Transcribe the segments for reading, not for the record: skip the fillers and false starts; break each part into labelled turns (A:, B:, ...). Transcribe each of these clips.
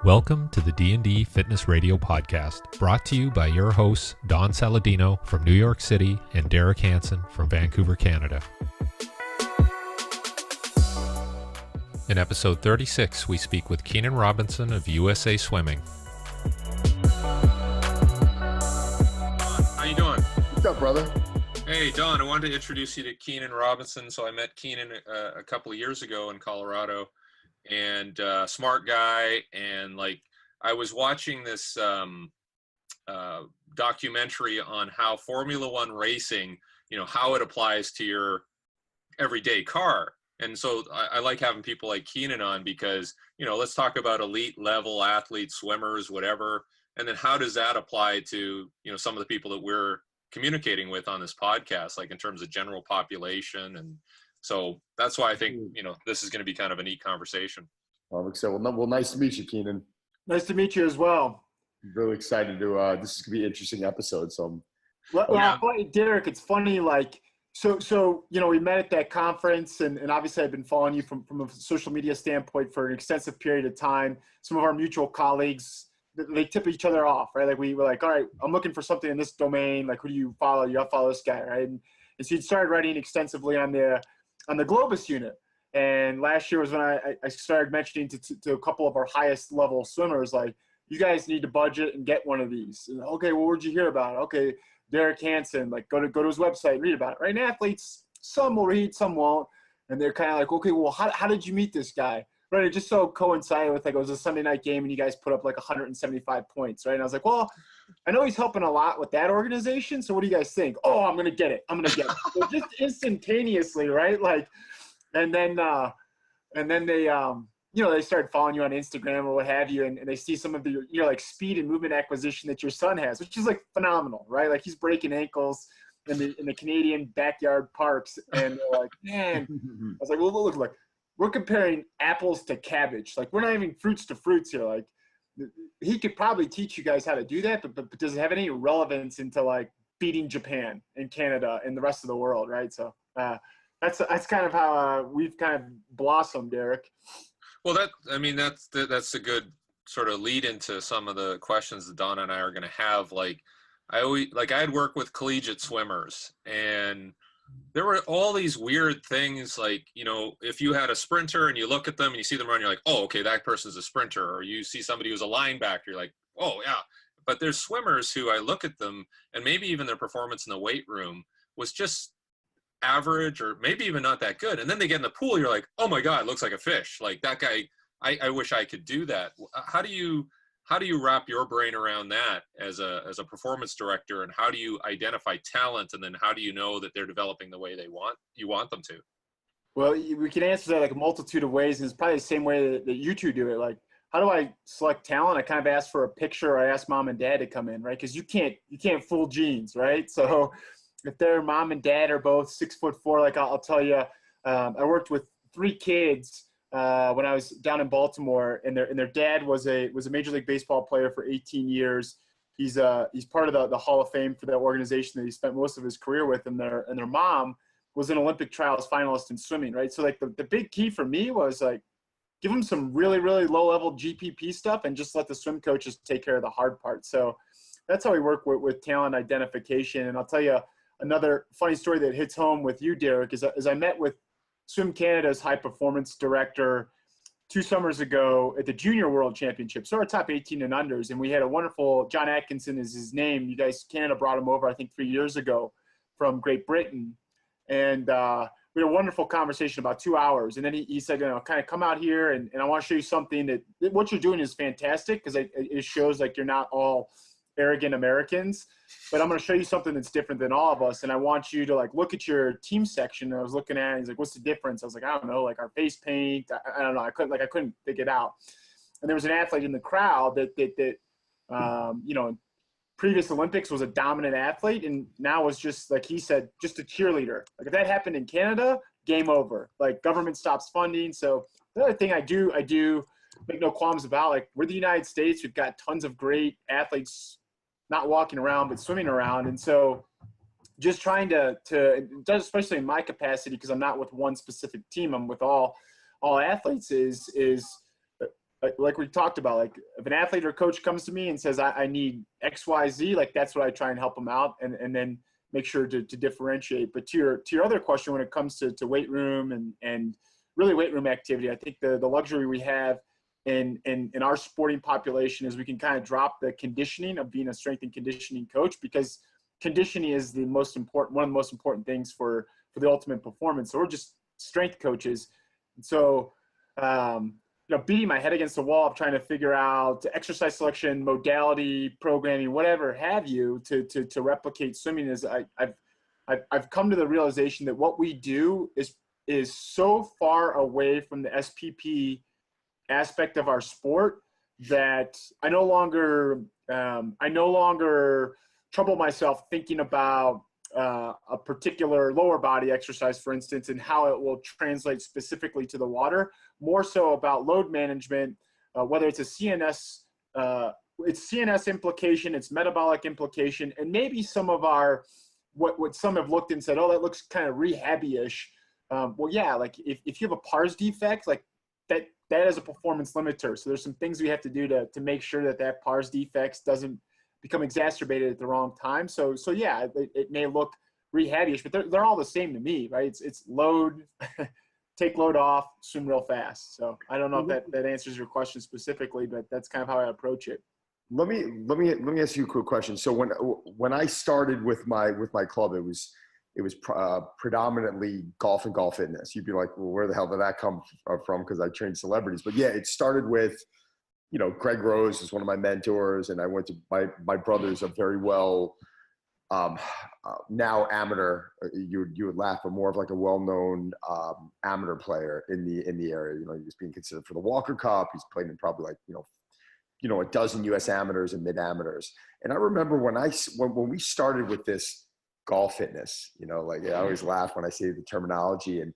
A: Welcome to the D&D Fitness Radio Podcast, brought to you by your hosts, Don Saladino from New York City and Derek Hansen from Vancouver, Canada. In episode 36, we speak with Keenan Robinson of USA Swimming. How you doing?
B: What's up, brother?
A: Hey, Don, I wanted to introduce you to Keenan Robinson. So I met Keenan a couple of years ago in Colorado. And smart guy, and I was watching this documentary on how Formula One racing, how it applies to your everyday car. And so I like having people like Keenan on because, let's talk about elite level athletes, swimmers, whatever. And then how does that apply to, some of the people that we're communicating with on this podcast, like in terms of general population. And so that's why I think, this is going to be kind of a neat conversation.
B: Well, nice to meet you, Keenan.
C: Nice to meet you as well.
B: I'm really excited to, this is going to be an interesting episode. So,
C: Derek, it's funny, we met at that conference and obviously I've been following you from a social media standpoint for an extensive period of time. Some of our mutual colleagues, they tip each other off, right? Like we were like, all right, I'm looking for something in this domain. Like, who do you follow? You follow this guy, right? And so you started writing extensively on the Globus unit. And last year was when I started mentioning to a couple of our highest level swimmers, like, you guys need to budget and get one of these. And, okay, well, where'd you hear about it? Okay, Derek Hansen, go to his website and read about it, right? And athletes, some will read, some won't. And they're kind of like, okay, well, how did you meet this guy? Right, it just so coincided with, it was a Sunday night game and you guys put up 175 points, right? And I was like, well, I know he's helping a lot with that organization, so what do you guys think? Oh, I'm going to get it. So just instantaneously, right? And then they, they started following you on Instagram or what have you, and they see some of the, speed and movement acquisition that your son has, which is phenomenal, right? He's breaking ankles in the Canadian backyard parks, and they're like, man, I was like, well, look, we're comparing apples to cabbage. We're not even fruits to fruits here. He could probably teach you guys how to do that, but does it have any relevance into beating Japan and Canada and the rest of the world, right? So that's kind of how we've kind of blossomed, Derek.
A: Well, that's a good sort of lead into some of the questions that Donna and I are going to have. I had worked with collegiate swimmers, and there were all these weird things, if you had a sprinter and you look at them and you see them run, you're like, oh, okay, that person's a sprinter. Or you see somebody who's a linebacker, you're like, oh, yeah. But there's swimmers who I look at them, and maybe even their performance in the weight room was just average or maybe even not that good. And then they get in the pool, you're like, oh, my God, looks like a fish. That guy, I wish I could do that. How do you wrap your brain around that as a performance director, and how do you identify talent, and then how do you know that they're developing the way you want them to?
C: Well, we can answer that a multitude of ways, and it's probably the same way that you two do it. How do I select talent? I kind of ask for a picture, or I ask mom and dad to come in, right? Because you can't fool genes, right? So if their mom and dad are both 6'4", I'll tell you, I worked with 3 kids when I was down in Baltimore, and their dad was a Major League Baseball player for 18 years. He's part of the Hall of Fame for that organization that he spent most of his career with, and their mom was an Olympic trials finalist in swimming, right? So the big key for me was give them some really, really low level GPP stuff and just let the swim coaches take care of the hard part. So that's how we work with talent identification. And I'll tell you another funny story that hits home with you, Derek, is I met with Swim Canada's high performance director 2 summers ago at the Junior World Championship. So our top 18 and unders, and we had a wonderful, John Atkinson is his name. You guys, Canada brought him over, I think 3 years ago from Great Britain. And we had a wonderful conversation about 2 hours. And then he said, kind of come out here and I want to show you something that what you're doing is fantastic, because it shows you're not all arrogant Americans, but I'm going to show you something that's different than all of us. And I want you to look at your team section. And I was looking at it, and he's like, what's the difference? I was like, I don't know, our face paint. I don't know. I couldn't figure it out. And there was an athlete in the crowd that in previous Olympics was a dominant athlete. And now was just, he said, just a cheerleader. If that happened in Canada, game over, government stops funding. So the other thing I do make no qualms about, we're the United States. We've got tons of great athletes, not walking around, but swimming around. And so just trying to especially in my capacity, because I'm not with one specific team, I'm with all athletes, is like we talked about, like if an athlete or coach comes to me and says, I need X, Y, Z, like that's what I try and help them out and then make sure to differentiate. But to your other question, when it comes to weight room and really weight room activity, I think the luxury we have in our sporting population is we can kind of drop the conditioning of being a strength and conditioning coach, because conditioning is one of the most important things for the ultimate performance. So we're just strength coaches. And so, beating my head against the wall of trying to figure out exercise selection, modality, programming, whatever have you, to replicate swimming is I've come to the realization that what we do is so far away from the SPP aspect of our sport that I no longer trouble myself thinking about a particular lower body exercise, for instance, and how it will translate specifically to the water, more so about load management, whether it's a CNS implication, it's metabolic implication, and maybe some of our, what some have looked and said, oh, that looks kind of rehab-ish. Well, yeah, like if you have a PARS defect, like that is a performance limiter. So there's some things we have to do to make sure that PARS defects doesn't become exacerbated at the wrong time. So yeah, it may look rehab-ish, but they're all the same to me, right? It's load, take load off, swim real fast. So I don't know if that answers your question specifically, but that's kind of how I approach it.
B: Let me ask you a quick question. So when I started with my club, it was predominantly golf and golf fitness. You'd be like, well, where the hell did that come from? Because I trained celebrities. But yeah, it started with, Greg Rose is one of my mentors, and I went to my brother's a very well now amateur. You would laugh, but more of like a well-known amateur player in the area. He was being considered for the Walker Cup. He's played in probably like a dozen U.S. amateurs and mid amateurs. And I remember when we started with this golf fitness, I always laugh when I say the terminology, and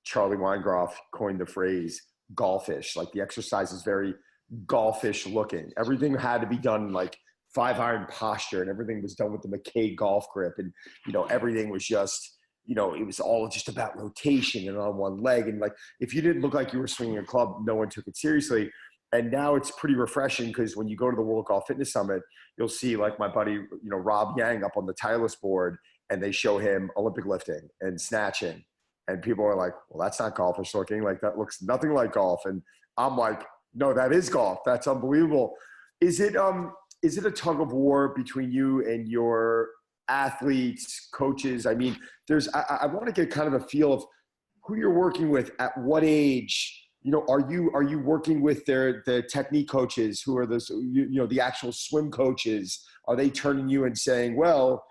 B: Charlie Weingroff coined the phrase golfish. Like the exercise is very golfish looking. Everything had to be done like 5-iron posture, and everything was done with the McKay golf grip. And, everything was just, it was all just about rotation and on one leg. And like, if you didn't look like you were swinging a club, no one took it seriously. And now it's pretty refreshing, because when you go to the World Golf Fitness Summit, you'll see like my buddy, Rob Yang up on the tireless board, and they show him Olympic lifting and snatching. And people are like, well, that's not golfish looking. Like that looks nothing like golf. And I'm like, no, that is golf. That's unbelievable. Is it a tug of war between you and your athletes, coaches? I mean, I want to get kind of a feel of who you're working with, at what age. Are you working with the technique coaches, who are those, the actual swim coaches? Are they turning you and saying, well,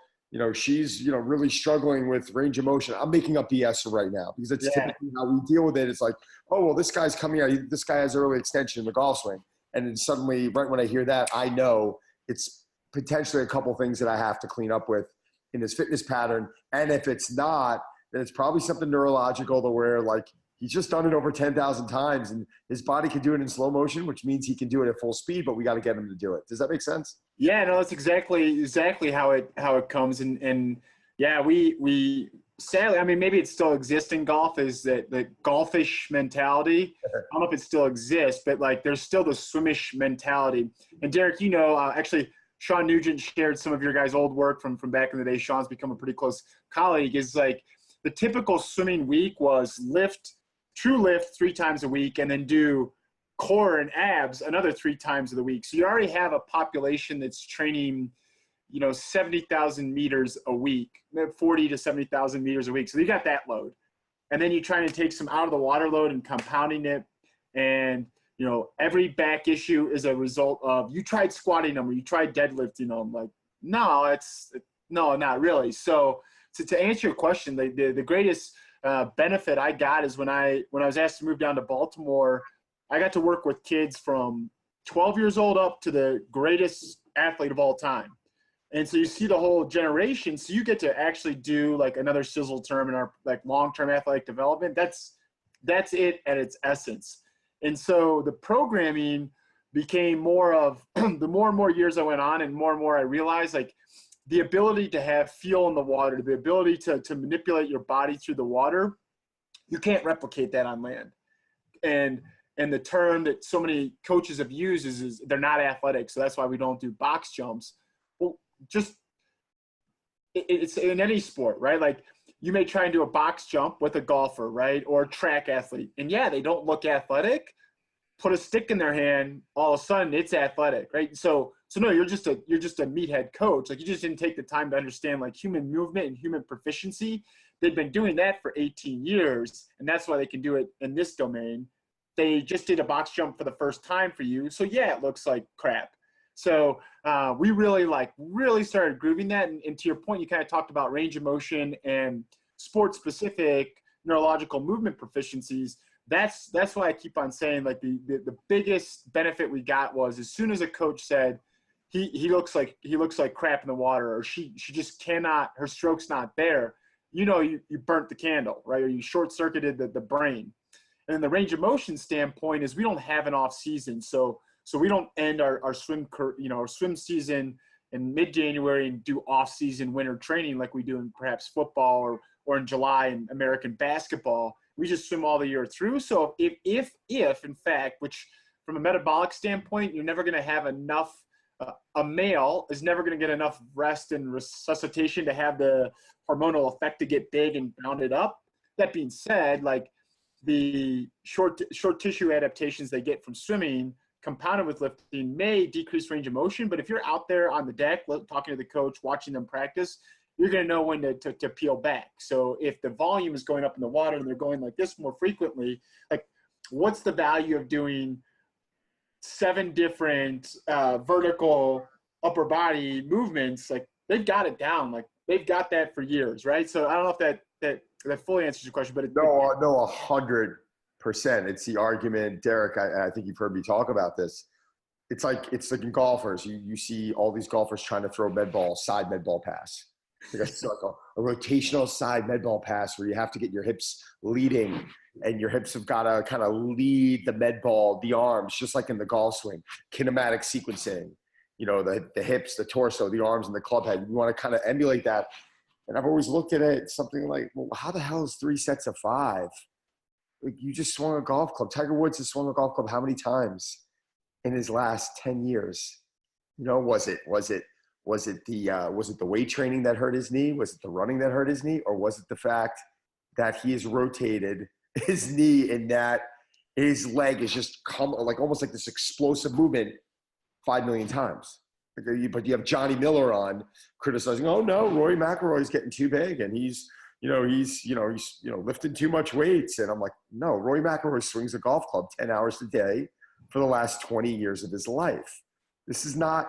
B: she's, really struggling with range of motion? I'm making up BS right now, because it's typically how we deal with it. It's like, oh, well, this guy's coming out. This guy has early extension in the golf swing. And then suddenly, right when I hear that, I know it's potentially a couple things that I have to clean up with in his fitness pattern. And if it's not, then it's probably something neurological, to where like he's just done it over 10,000 times, and his body can do it in slow motion, which means he can do it at full speed, but we got to get him to do it. Does that make sense? Yeah,
C: no, that's exactly how it comes. And yeah, we sadly, I mean, maybe it still exists in golf, is that the golfish mentality. I don't know if it still exists, but like there's still the swimmish mentality. And Derek, actually Sean Nugent shared some of your guys' old work from back in the day. Sean's become a pretty close colleague. Is like the typical swimming week was true lift 3 times a week, and then do core and abs another 3 times of the week. So you already have a population that's training, 70,000 meters a week, 40 to 70,000 meters a week. So you got that load. And then you're trying to take some out of the water load and compounding it. And, every back issue is a result of, you tried squatting them or you tried deadlifting them. Like, no, not really. So to answer your question, the greatest benefit I got is when I was asked to move down to Baltimore, I got to work with kids from 12 years old up to the greatest athlete of all time. And so you see the whole generation. So you get to actually do like another sizzle term in our like long-term athletic development. That's it at its essence. And so the programming became more of the more and more years I went on, and more I realized like the ability to have feel in the water, the ability to manipulate your body through the water, you can't replicate that on land. And And the term that so many coaches have used is they're not athletic. So that's why we don't do box jumps. Well, just it's in any sport, right? Like you may try and do a box jump with a golfer, right? Or a track athlete. And yeah, they don't look athletic. Put a stick in their hand, all of a sudden it's athletic, right? So no, you're just a meathead coach. Like you just didn't take the time to understand like human movement and human proficiency. They've been doing that for 18 years, and that's why they can do it in this domain. They just did a box jump for the first time for you. So yeah, it looks like crap. So we really started grooving that. And to your point, you kind of talked about range of motion and sport-specific neurological movement proficiencies. That's why I keep on saying like the biggest benefit we got was as soon as a coach said he looks like crap in the water, or she just cannot, her stroke's not there, you burnt the candle, right? Or you short-circuited the brain. And then the range of motion standpoint is we don't have an off season. So we don't end our swim season in mid-January and do off-season winter training like we do in perhaps football or in July in American basketball. We just swim all the year through. So if in fact, which from a metabolic standpoint, you're never going to have enough, a male is never going to get enough rest and resuscitation to have the hormonal effect to get big and bounded up. That being said, like the short tissue adaptations they get from swimming compounded with lifting may decrease range of motion. But if you're out there on the deck, talking to the coach, watching them practice, you're going to know when to peel back. So if the volume is going up in the water and they're going like this more frequently, like what's the value of doing 7 different vertical upper body movements? Like they've got it down. Like they've got that for years, right? So I don't know if that fully answers your question, but
B: no, 100%. It's the argument, Derek. I think you've heard me talk about this. It's like in golfers. You see all these golfers trying to throw side med ball pass. It's like a rotational side med ball pass where you have to get your hips leading, and your hips have got to kind of lead the med ball, the arms, just like in the golf swing. Kinematic sequencing, the hips, the torso, the arms, and the club head. You want to kind of emulate that. And I've always looked at it something like, well, how the hell is 3 sets of 5? Like you just swung a golf club. Tiger Woods has swung a golf club how many times in his last 10 years? Was it the weight training that hurt his knee? Was it the running that hurt his knee? Or was it the fact that he has rotated his knee and that his leg has just come like almost like this explosive movement 5 million times? But you have Johnny Miller on criticizing, oh no, Rory McIlroy's getting too big and he's lifting too much weights. And I'm like, no, Rory McIlroy swings a golf club 10 hours a day for the last 20 years of his life. This is not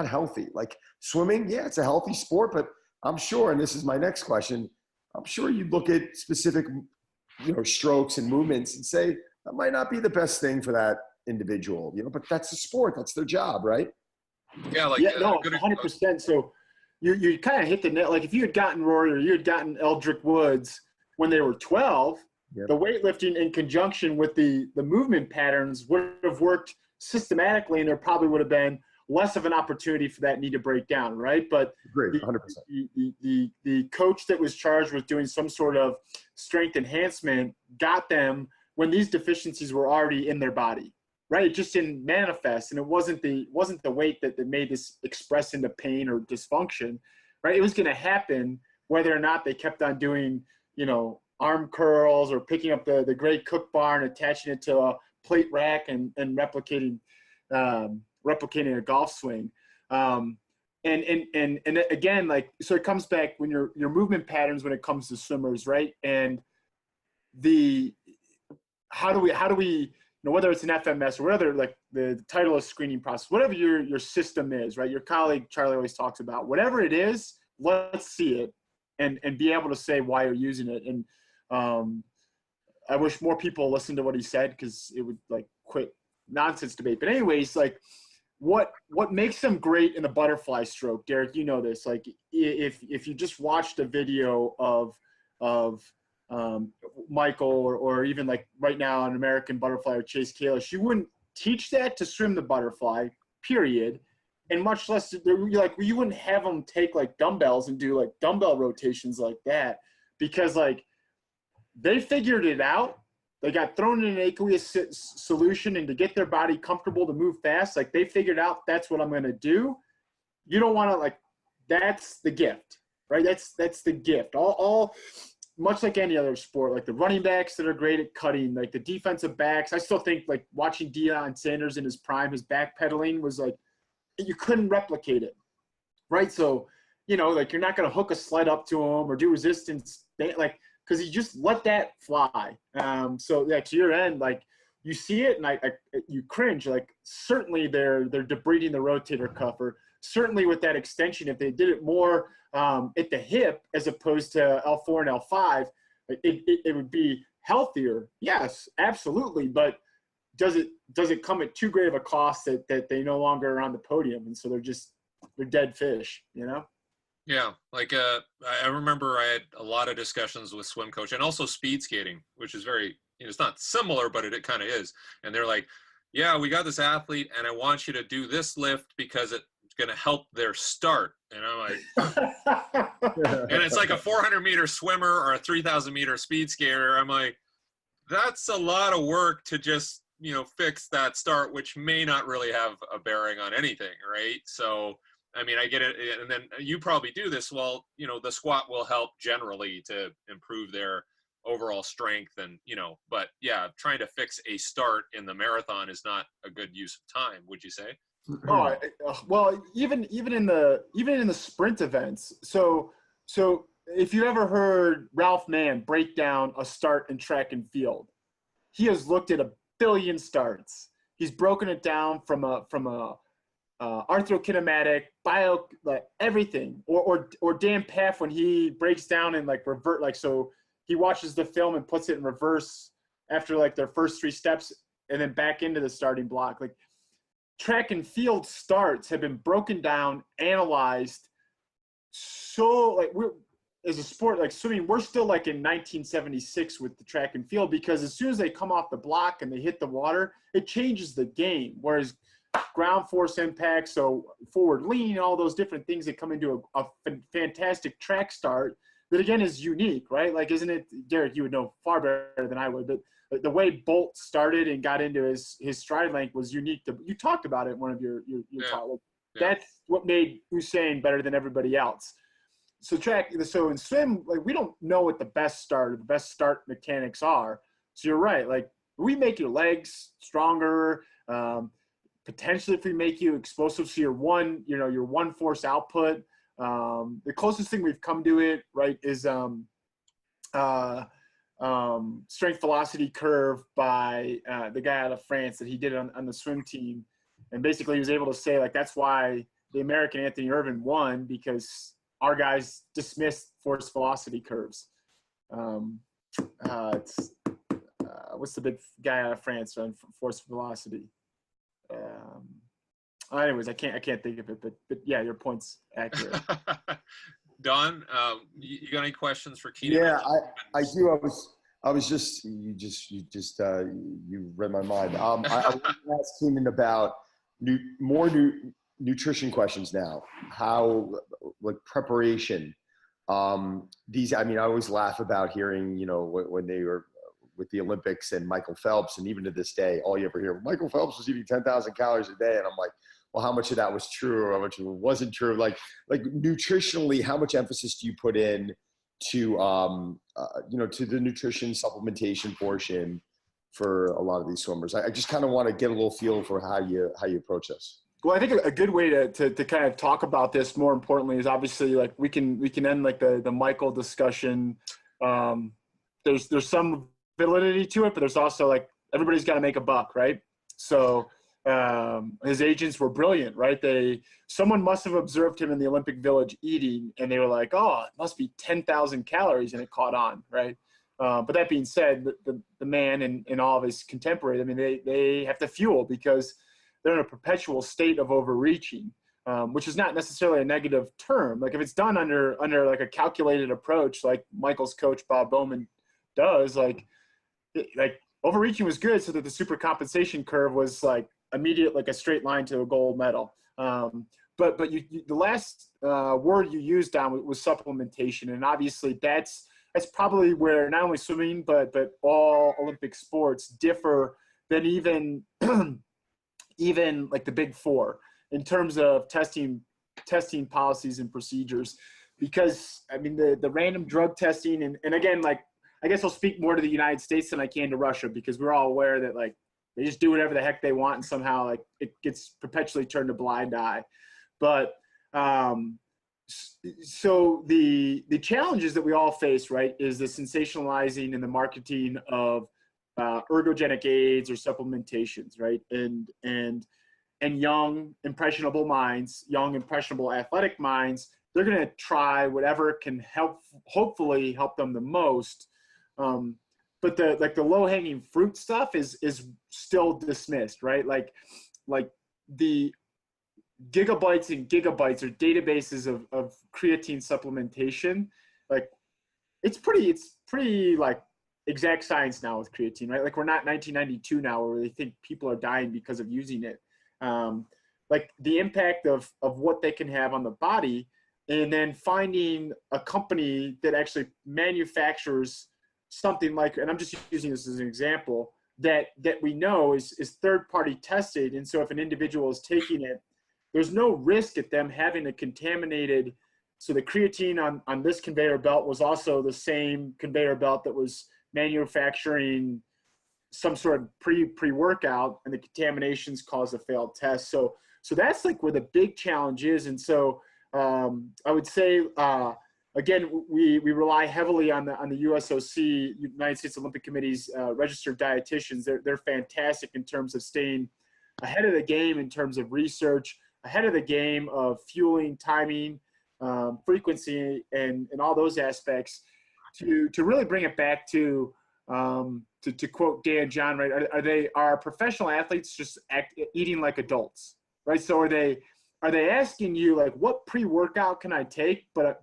B: healthy. Like swimming, yeah, it's a healthy sport, but I'm sure, and this is my next question, I'm sure you look at specific, strokes and movements and say, that might not be the best thing for that individual, but that's a sport. That's their job, right?
A: Yeah,
C: 100%. So you kind of hit the net. Like if you had gotten Rory or you had gotten Eldrick Woods when they were 12, yep, the weightlifting in conjunction with the movement patterns would have worked systematically, and there probably would have been less of an opportunity for that knee to break down, right? But
B: great, 100%.
C: The coach that was charged with doing some sort of strength enhancement got them when these deficiencies were already in their body, right? It just didn't manifest, and it wasn't the weight that made this express into pain or dysfunction, right? It was going to happen whether or not they kept on doing, arm curls or picking up the Great Cook bar and attaching it to a plate rack and replicating a golf swing. And again, like, so it comes back when your movement patterns when it comes to swimmers, right? And how do we whether it's an FMS or whether like the title of screening process, whatever your system is, right? Your colleague Charlie always talks about whatever it is, let's see it and be able to say why you're using it. And I wish more people listened to what he said, because it would like quit nonsense debate. But anyways, like what makes them great in a butterfly stroke, Derek, you know this, like if you just watched a video of Michael or even like right now an American butterfly or Chase Kalish, you wouldn't teach that to swim the butterfly, period. And much less, like, you wouldn't have them take like dumbbells and do like dumbbell rotations like that, because like they figured it out They got thrown in an aqueous solution, and to get their body comfortable to move fast, like they figured out that's what I'm going to do. You don't want to, like, that's the gift, right? That's the gift. All much like any other sport, like the running backs that are great at cutting, like the defensive backs. I still think, like, watching Deion Sanders in his prime, his backpedaling was like, you couldn't replicate it, right? So, you know, like, you're not going to hook a sled up to him or do resistance, like, because he just let that fly. So yeah, to your end, like, you see it and you cringe. Like, certainly they're debriding the rotator cuff, or certainly with that extension, if they did it more at the hip as opposed to L4 and L5, it would be healthier. Yes, absolutely. But does it come at too great of a cost that they no longer are on the podium, and so they're dead fish, you know?
A: Yeah, like I remember I had a lot of discussions with swim coach and also speed skating, which is very, you know, it's not similar, but it kind of is. And they're like, yeah, we got this athlete and I want you to do this lift because it's going to help their start. And I'm like, and it's like a 400-meter swimmer or a 3,000-meter speed skater. I'm like, that's a lot of work to just, you know, fix that start, which may not really have a bearing on anything, right? So, I mean, I get it. And then you probably do this. Well, you know, the squat will help generally to improve their overall strength and, you know, but yeah, trying to fix a start in the marathon is not a good use of time, would you say?
C: Oh, well, even in the sprint events. So if you ever heard Ralph Mann break down a start in track and field, he has looked at 1 billion starts. He's broken it down from a arthrokinematic, bio, like everything, or Dan Paff when he breaks down and like revert, like, so he watches the film and puts it in reverse after like their first 3 steps and then back into the starting block. Like, track and field starts have been broken down, analyzed. So like, we're, as a sport like swimming, we're still like in 1976 with the track and field, because as soon as they come off the block and they hit the water, it changes the game. Whereas ground force impact, so forward lean, all those different things that come into a fantastic track start that, again, is unique, right? Like, isn't it, Derek, you would know far better than I would, but the way Bolt started and got into his stride length was unique. You talked about it in one of your talk. Like, that's what made Usain better than everybody else. So in swim, like, we don't know what the best start mechanics are. So you're right. Like, we make your legs stronger, potentially if we make you explosive, so your one force output. The closest thing we've come to it, right, is strength velocity curve by the guy out of France that he did on the swim team. And basically he was able to say, like, that's why the American Anthony Irvin won, because our guys dismissed force velocity curves. What's the big guy out of France on force velocity? Anyways, I can't think of it, but yeah, your point's accurate.
A: Don, you got any questions for Keenan?
B: Yeah, I do. I was just you read my mind. I want to ask Keenan about more nutrition questions now. How, like, preparation. These, I mean, I always laugh about hearing, you know, when they were with the Olympics and Michael Phelps, and even to this day, all you ever hear, Michael Phelps was eating 10,000 calories a day. And I'm like, well, how much of that was true or how much of it wasn't true? Like nutritionally, how much emphasis do you put in to, you know, to the nutrition supplementation portion for a lot of these swimmers? I just kind of want to get a little feel for how you approach this.
C: Well, I think a good way to kind of talk about this, more importantly, is obviously, like, we can end like the Michael discussion. There's some validity to it, but there's also, like, everybody's got to make a buck, right? So his agents were brilliant, right? Someone must have observed him in the Olympic Village eating, and they were like, oh, it must be 10,000 calories, and it caught on, right? But that being said, the man and all of his contemporaries, I mean, they have to fuel, because they're in a perpetual state of overreaching, which is not necessarily a negative term. Like, if it's done under like a calculated approach, like Michael's coach Bob Bowman does, like overreaching was good, so that the super compensation curve was like immediate, like a straight line to a gold medal. But the last word you used, Don, was supplementation, and obviously that's that's probably where not only swimming, but all Olympic sports differ than even like the big four in terms of testing policies and procedures. Because I mean, the random drug testing and again, like, I guess I'll speak more to the United States than I can to Russia, because we're all aware that like they just do whatever the heck they want, and somehow like it gets perpetually turned a blind eye. But so the challenges that we all face, right, is the sensationalizing and the marketing of ergogenic aids or supplementations, right, and young impressionable minds, young impressionable athletic minds, they're going to try whatever can hopefully help them the most. But the low hanging fruit stuff is still dismissed, right? Like the gigabytes and gigabytes or databases of creatine supplementation. Like it's pretty like exact science now with creatine, right? Like we're not 1992 now where they think people are dying because of using it. Like the impact of what they can have on the body, and then finding a company that actually manufactures something like, and I'm just using this as an example, that we know is third-party tested. And so if an individual is taking it, there's no risk at them having a contaminated, so the creatine on this conveyor belt was also the same conveyor belt that was manufacturing some sort of pre-workout, and the contaminations cause a failed test. So that's like where the big challenge is. And so I would say, again, we rely heavily on the USOC, United States Olympic Committee's registered dietitians. They're fantastic in terms of staying ahead of the game, in terms of research, ahead of the game of fueling, timing, frequency, and all those aspects to really bring it back to quote Dan John, right? Are professional athletes just eating like adults, right? So are they asking you like, what pre-workout can I take? But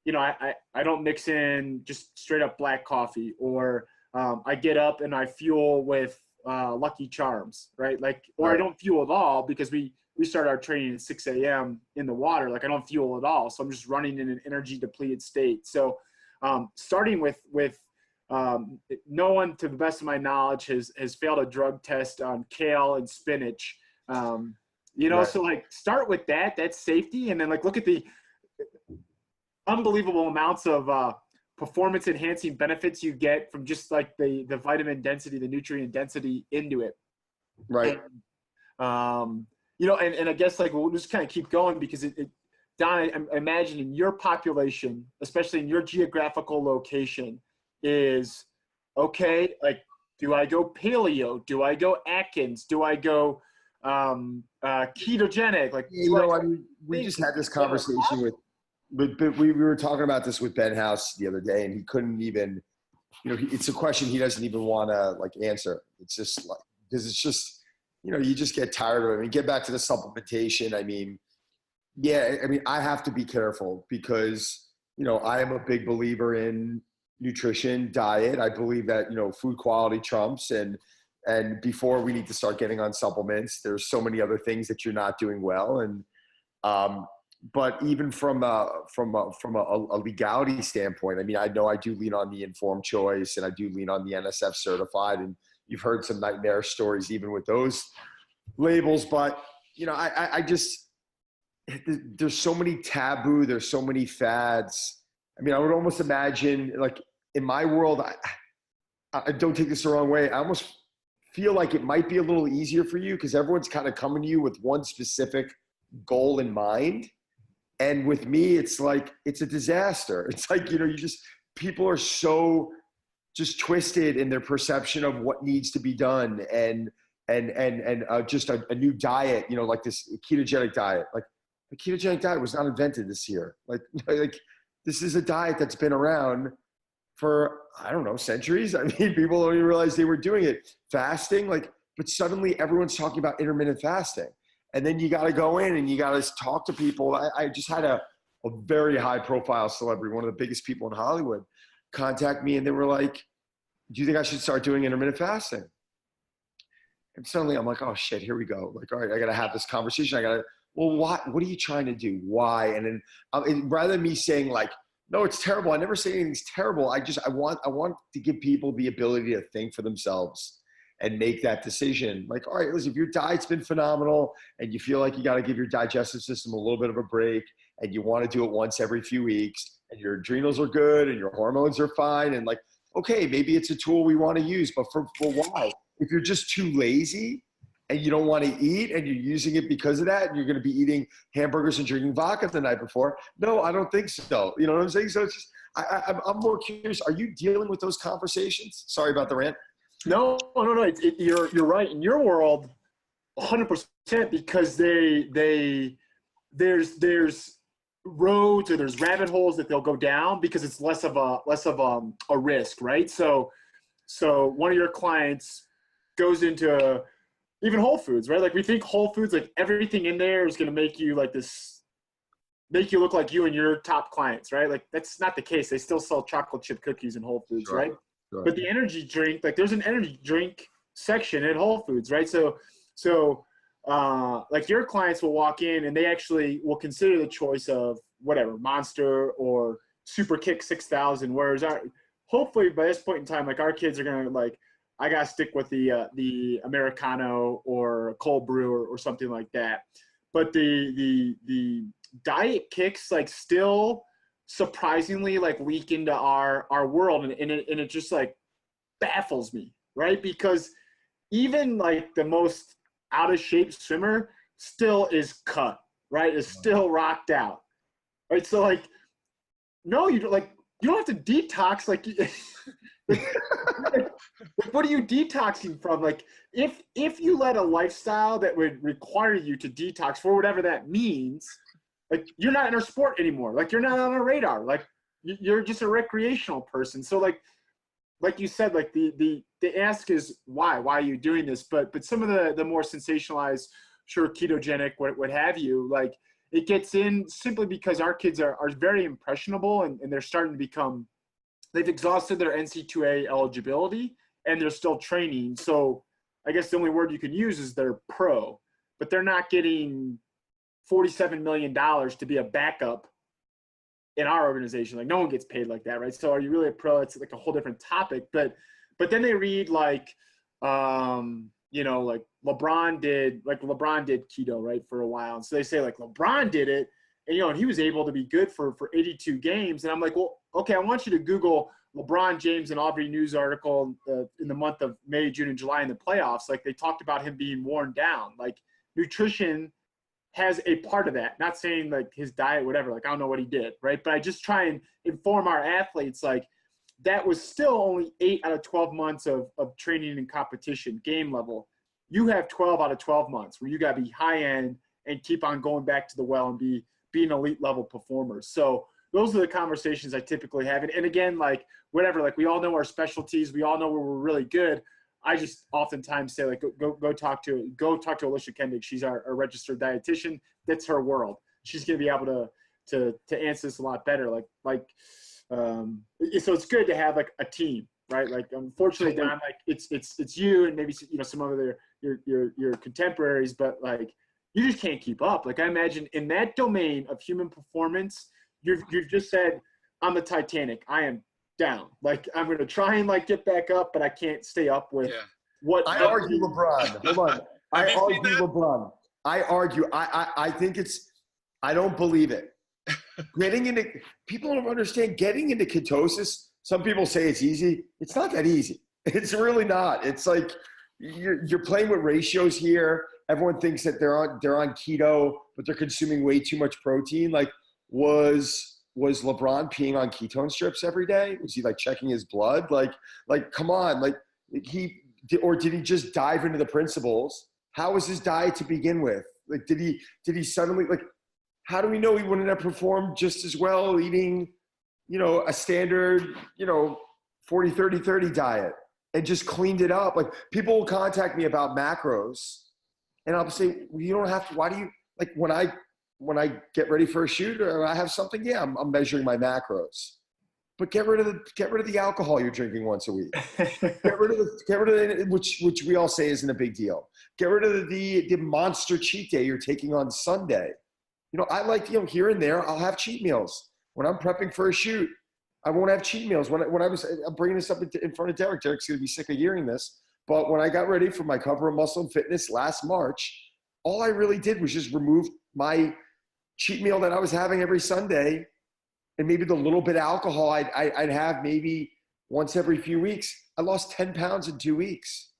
C: you know, I don't mix in just straight up black coffee, or I get up and I fuel with Lucky Charms, right? Like, or I don't fuel at all because we start our training at 6 a.m. in the water. Like I don't fuel at all. So I'm just running in an energy depleted state. So starting with no one, to the best of my knowledge, has failed a drug test on kale and spinach. You know, so like start with that. That's safety. And then like look at the unbelievable amounts of performance enhancing benefits you get from just like the vitamin density, the nutrient density into it.
B: Right.
C: And, you know, and I guess like we'll just kind of keep going because Don, I imagine in your population, especially in your geographical location, is okay, like, do I go paleo? Do I go Atkins? Do I go ketogenic? Like,
B: you know, I mean, we just had this conversation but we were talking about this with Ben House the other day, and he couldn't even, you know, it's a question he doesn't even want to like answer. It's just like, because it's just, you know, you just get tired of it. I mean, get back to the supplementation. I mean, yeah, I mean, I have to be careful because, you know, I am a big believer in nutrition, diet. I believe that, you know, food quality trumps, and before we need to start getting on supplements, there's so many other things that you're not doing well. And, but even from a legality standpoint, I mean, I know I do lean on the informed choice, and I do lean on the NSF certified, and you've heard some nightmare stories even with those labels. But, you know, I just, there's so many taboo, there's so many fads. I mean, I would almost imagine, like, in my world, I don't take this the wrong way, I almost feel like it might be a little easier for you because everyone's kind of coming to you with one specific goal in mind. And with me, it's like, it's a disaster. It's like, you know, people are so just twisted in their perception of what needs to be done, and just a new diet, you know, like this ketogenic diet. Like, the ketogenic diet was not invented this year. Like this is a diet that's been around for, I don't know, centuries. I mean, people don't even realize they were doing it. Fasting, like, but suddenly everyone's talking about intermittent fasting. And then you got to go in and you got to talk to people. I just had a very high profile celebrity, one of the biggest people in Hollywood, contact me, and they were like, do you think I should start doing intermittent fasting? And suddenly I'm like, oh shit, here we go. Like, all right, I got to have this conversation. Well, what are you trying to do? Why? And then rather than me saying like, No, it's terrible. I never say anything's terrible. I want to give people the ability to think for themselves and make that decision. Like, all right, listen, if your diet's been phenomenal and you feel like you got to give your digestive system a little bit of a break and you want to do it once every few weeks and your adrenals are good and your hormones are fine and like, okay, maybe it's a tool we want to use, but for why? If you're just too lazy and you don't want to eat and you're using it because of that and you're going to be eating hamburgers and drinking vodka the night before, no, I don't think so. You know what I'm saying? So it's just, I'm more curious. Are you dealing with those conversations? Sorry about the rant.
C: No. You're right. In your world, 100%, because there's roads or there's rabbit holes that they'll go down because it's less of a risk, right? So one of your clients goes into even Whole Foods, right? Like we think Whole Foods, like everything in there is going to make you make you look like you and your top clients, right? Like that's not the case. They still sell chocolate chip cookies in Whole Foods, right? Sure. But the energy drink, like there's an energy drink section at Whole Foods, right? So like your clients will walk in and they actually will consider the choice of whatever, Monster or Super Kick 6000, whereas hopefully by this point in time, like our kids are going to like, I got to stick with the Americano or cold brew or something like that. But the diet kicks like still surprisingly like leak into our world. And it just like baffles me, right? Because even like the most out of shape swimmer still is cut, right? Is still rocked out, right? So like, no, you don't have to detox. Like, what are you detoxing from? Like if you led a lifestyle that would require you to detox for whatever that means, like you're not in our sport anymore. Like you're not on our radar. Like you're just a recreational person. So like you said, like the ask is why are you doing this? But some of the more sensationalized, sure, ketogenic, what have you, like it gets in simply because our kids are very impressionable and they're starting to become, they've exhausted their NC2A eligibility and they're still training. So I guess the only word you can use is they're pro, but they're not getting $47 million to be a backup in our organization. Like no one gets paid like that, right? So are you really a pro? It's like a whole different topic. But then they read like, like LeBron did keto, right, for a while. And so they say like LeBron did it and, he was able to be good for 82 games. And I'm like, well, okay, I want you to Google LeBron James and Aubrey News article in the month of May, June, and July in the playoffs. Like they talked about him being worn down. Like nutrition has a part of that. Not saying like his diet, whatever, like I don't know what he did, right? But I just try and inform our athletes like that was still only 8 out of 12 months of training and competition, game level. You have 12 out of 12 months where you got to be high end and keep on going back to the well and be an elite level performer. So those are the conversations I typically have. And again, like whatever, like we all know our specialties. We all know where we're really good. I just oftentimes say like, go talk to Alicia Kendick. She's our registered dietitian. That's her world. She's going to be able to answer this a lot better. So it's good to have like a team, right? Like, unfortunately, Don, like it's you and maybe, some of your contemporaries, but like, you just can't keep up. Like I imagine in that domain of human performance, you've just said, I'm the Titanic. I am down. Like I'm going to try and like get back up, but I can't stay up with what
B: I argue LeBron. Hold on. I argue LeBron. I think I don't believe it. People don't understand getting into ketosis. Some people say it's easy. It's not that easy. It's really not. It's like you're playing with ratios here. Everyone thinks that they're on keto, but they're consuming way too much protein. Like was LeBron peeing on ketone strips every day? Was he like checking his blood? Like come on, like did he just dive into the principles? How was his diet to begin with? Like did he suddenly, like, how do we know he wouldn't have performed just as well eating, a standard, 40-30-30 diet and just cleaned it up? Like people will contact me about macros and I'll say, well, you don't have to. Why do you, like, when I get ready for a shoot or I have something, yeah, I'm measuring my macros. But get rid of the alcohol you're drinking once a week. get rid of the which we all say isn't a big deal. Get rid of the monster cheat day you're taking on Sunday. I like, here and there, I'll have cheat meals. when I'm prepping for a shoot, I won't have cheat meals. I'm bringing this up in front of Derek. Derek's going to be sick of hearing this. But when I got ready for my cover of Muscle and Fitness last March, all I really did was just remove my cheat meal that I was having every Sunday, and maybe the little bit of alcohol I'd have maybe once every few weeks. I lost 10 pounds in 2 weeks.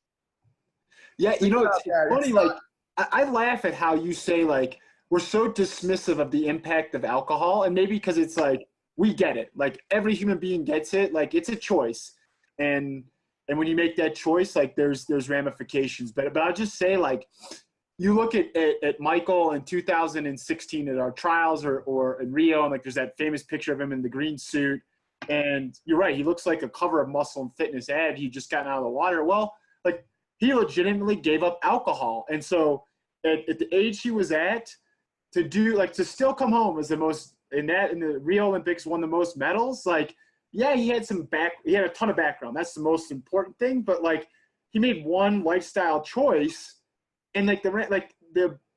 C: Yeah, you know, it's funny, like, I laugh at how you say, like, we're so dismissive of the impact of alcohol, and maybe because it's like, we get it. Like, every human being gets it. Like, it's a choice. And when you make that choice, like, there's ramifications. But I'll just say, like, you look at Michael in 2016 at our trials or in Rio, and, like, there's that famous picture of him in the green suit. And you're right. He looks like a cover of Muscle and Fitness ad. He just gotten out of the water. Well, like, he legitimately gave up alcohol. And so at the age he was at, to still come home as the most, in the Rio Olympics, won the most medals. Like, yeah, he had a ton of background. That's the most important thing. But, like, he made one lifestyle choice, and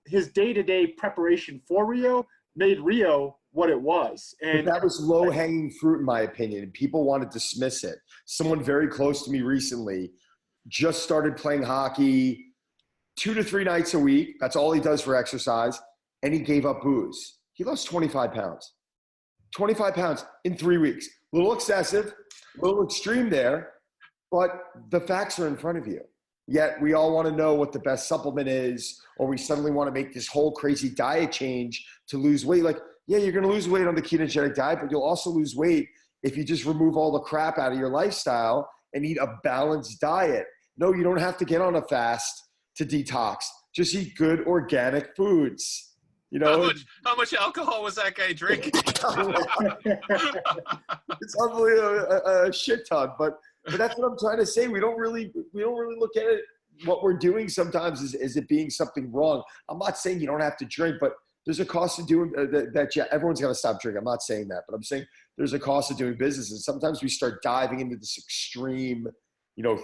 C: his day-to-day preparation for Rio made Rio what it was. And
B: but that was low-hanging fruit, in my opinion. People want to dismiss it. Someone very close to me recently just started playing hockey 2 to 3 nights a week. That's all he does for exercise. And he gave up booze. He lost 25 pounds. 25 pounds in 3 weeks. A little excessive, a little extreme there, but the facts are in front of you. Yet we all want to know what the best supplement is, or we suddenly want to make this whole crazy diet change to lose weight. Like, yeah, you're going to lose weight on the ketogenic diet, but you'll also lose weight if you just remove all the crap out of your lifestyle and eat a balanced diet. No, you don't have to get on a fast to detox. Just eat good organic foods. You know,
A: how much alcohol was that guy drinking?
B: It's unbelievable, a shit ton. But that's what I'm trying to say. We don't really look at it. What we're doing sometimes is it being something wrong. I'm not saying you don't have to drink, but there's a cost to doing that. Yeah, everyone's got to stop drinking. I'm not saying that, but I'm saying there's a cost of doing business. And sometimes we start diving into this extreme,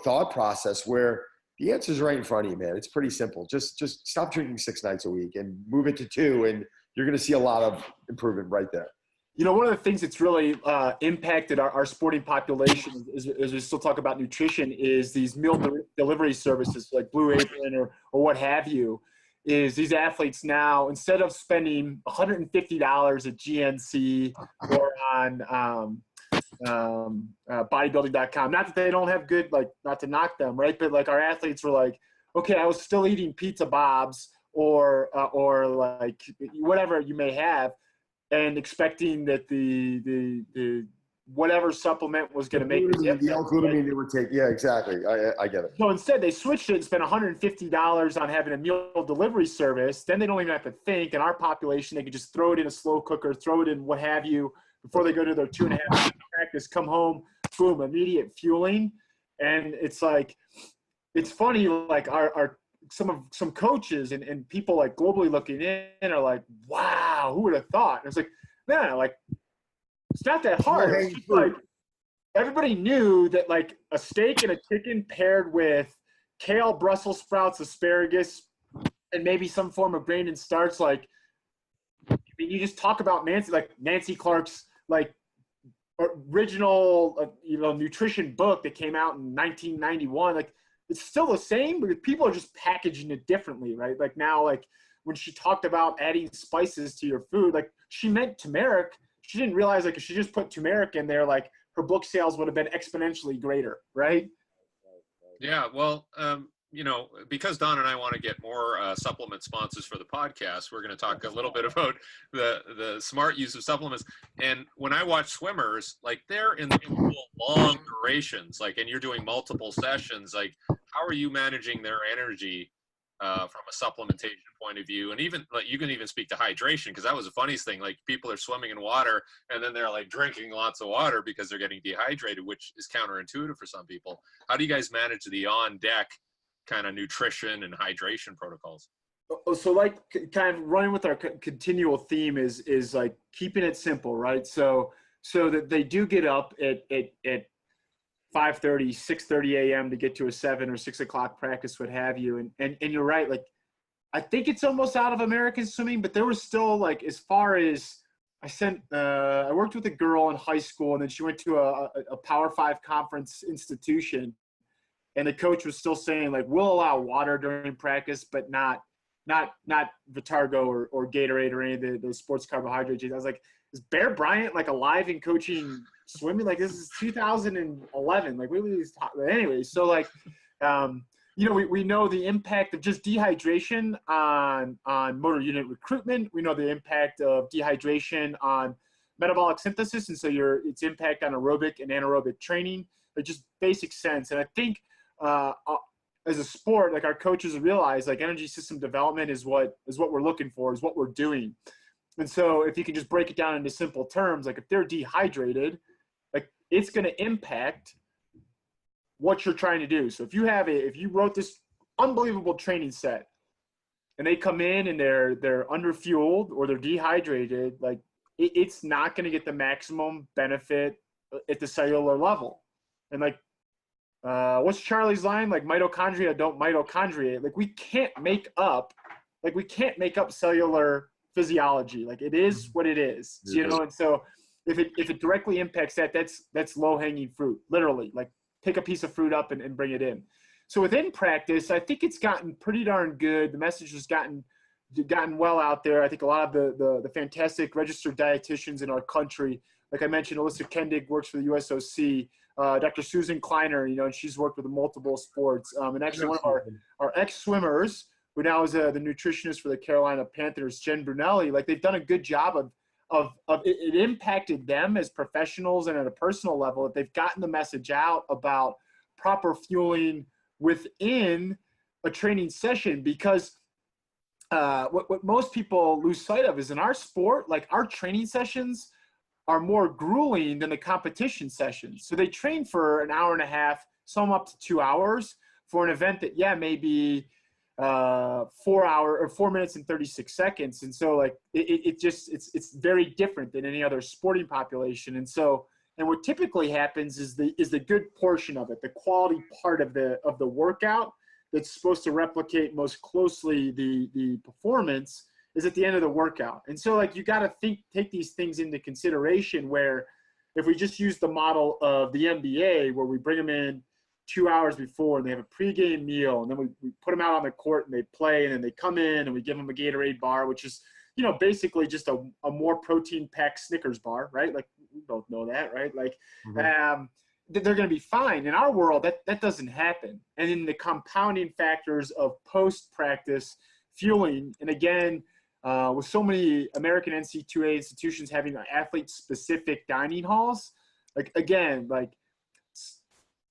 B: thought process where the answer's right in front of you, man. It's pretty simple. Just stop drinking 6 nights a week and move it to 2, and you're going to see a lot of improvement right there.
C: One of the things that's really impacted our sporting population, as we still talk about nutrition, is these meal delivery services like Blue Apron or what have you. Is these athletes now, instead of spending $150 at GNC or on bodybuilding.com, not that they don't have good, like, not to knock them, right? But, like, our athletes were like, okay, I was still eating pizza bobs or like whatever you may have, and expecting that the whatever supplement was going to make
B: the L-glutamine they would take. Yeah, exactly. I get it.
C: So instead, they switched it and spent $150 on having a meal delivery service. Then they don't even have to think. In our population, they could just throw it in a slow cooker, throw it in what have you, before they go to their 2.5 hour practice, come home, boom, immediate fueling. And it's like, it's funny, like some coaches and people, like, globally looking in are like, wow, who would have thought? And it's like, man, like, it's not that hard. It's just like, everybody knew that, like, a steak and a chicken paired with kale, Brussels sprouts, asparagus, and maybe some form of grain and starch, like, I mean, you just talk about Nancy Clark's, like, original, nutrition book that came out in 1991. Like, it's still the same, but people are just packaging it differently, right? Like, now, like, when she talked about adding spices to your food, like, she meant turmeric. She didn't realize, like, if she just put turmeric in there, like, her book sales would have been exponentially greater, right?
A: Yeah, well, because Don and I want to get more supplement sponsors for the podcast, we're going to talk a little bit about the smart use of supplements. And when I watch swimmers, like, they're in the long durations, like, and you're doing multiple sessions, like, how are you managing their energy from a supplementation point of view? And even, like, you can even speak to hydration, because that was the funniest thing. Like, people are swimming in water and then they're, like, drinking lots of water because they're getting dehydrated, which is counterintuitive for some people. How do you guys manage the on deck kind of nutrition and hydration protocols?
C: So, like, kind of running with our continual theme is like keeping it simple, right? So that they do get up at 5:30, 6:30 a.m. to get to a 7 or 6 o'clock practice, what have you. And you're right. Like, I think it's almost out of American swimming, but there was still, like, as far as I worked with a girl in high school, and then she went to a Power 5 conference institution, and the coach was still saying, like, we'll allow water during practice, but not Vitargo or Gatorade or any of the sports carbohydrates. I was like, is Bear Bryant like alive and coaching swimming? Like, this is 2011. Like, what were these anyway? So like, we know the impact of just dehydration on motor unit recruitment. We know the impact of dehydration on metabolic synthesis, and so its impact on aerobic and anaerobic training. Like, just basic sense. And I think as a sport, like, our coaches realize, like, energy system development is what we're looking for, is what we're doing. And so if you can just break it down into simple terms, like, if they're dehydrated, like, it's going to impact what you're trying to do. So if you wrote this unbelievable training set and they come in and they're underfueled or they're dehydrated, like, it's not going to get the maximum benefit at the cellular level. And like, what's Charlie's line? Like, mitochondria don't mitochondriate. Like, we can't make up cellular physiology. Like, it is what it is, and so if it directly impacts that's low-hanging fruit, literally. Like, pick a piece of fruit up and bring it in. So within practice, I think it's gotten pretty darn good. The message has gotten well out there. I think a lot of the fantastic registered dietitians in our country, like I mentioned, Alyssa Kendig works for the USOC, Dr. Susan Kleiner, and she's worked with multiple sports. And actually one of our ex-swimmers, who now is the nutritionist for the Carolina Panthers, Jen Brunelli, like, they've done a good job of it impacted them as professionals and at a personal level, that they've gotten the message out about proper fueling within a training session. Because what most people lose sight of is, in our sport, like, our training sessions are more grueling than the competition sessions. So they train for an hour and a half, some up to 2 hours, for an event that, may be 4 minutes and 36 seconds. And so, like, it's very different than any other sporting population. And so, and what typically happens is the good portion of it, the quality part of the workout that's supposed to replicate most closely the performance, is at the end of the workout. And so, like, you got to take these things into consideration, where if we just use the model of the NBA, where we bring them in 2 hours before and they have a pregame meal, and then we put them out on the court and they play, and then they come in and we give them a Gatorade bar, which is, basically just a more protein packed Snickers bar, right? Like, we both know that, right? Like, they're going to be fine. In our world, that doesn't happen. And in the compounding factors of post-practice fueling, and again, with so many American NC2A institutions having athlete-specific dining halls, like, again, like,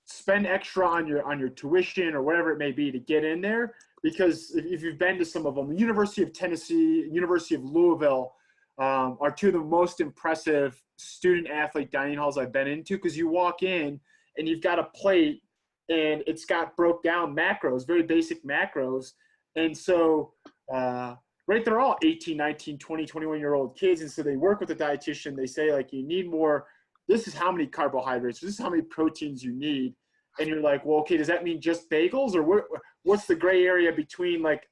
C: spend extra on your tuition or whatever it may be to get in there. Because if you've been to some of them, the University of Tennessee, University of Louisville are two of the most impressive student-athlete dining halls I've been into, because you walk in and you've got a plate and it's got broke down macros, very basic macros. And so, right, they're all 18, 19, 20, 21-year-old kids. And so they work with a dietitian. They say, like, you need more. This is how many carbohydrates. This is how many proteins you need. And you're like, well, okay, does that mean just bagels? Or what's the gray area between, like,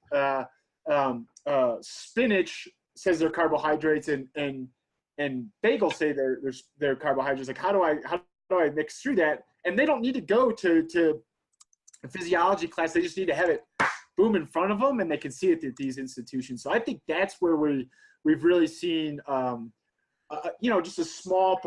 C: spinach says they're carbohydrates and bagels say they're carbohydrates? Like, how do I mix through that? And they don't need to go to a physiology class. They just need to have it boom in front of them, and they can see it at these institutions. So I think that's where we've really seen, just a small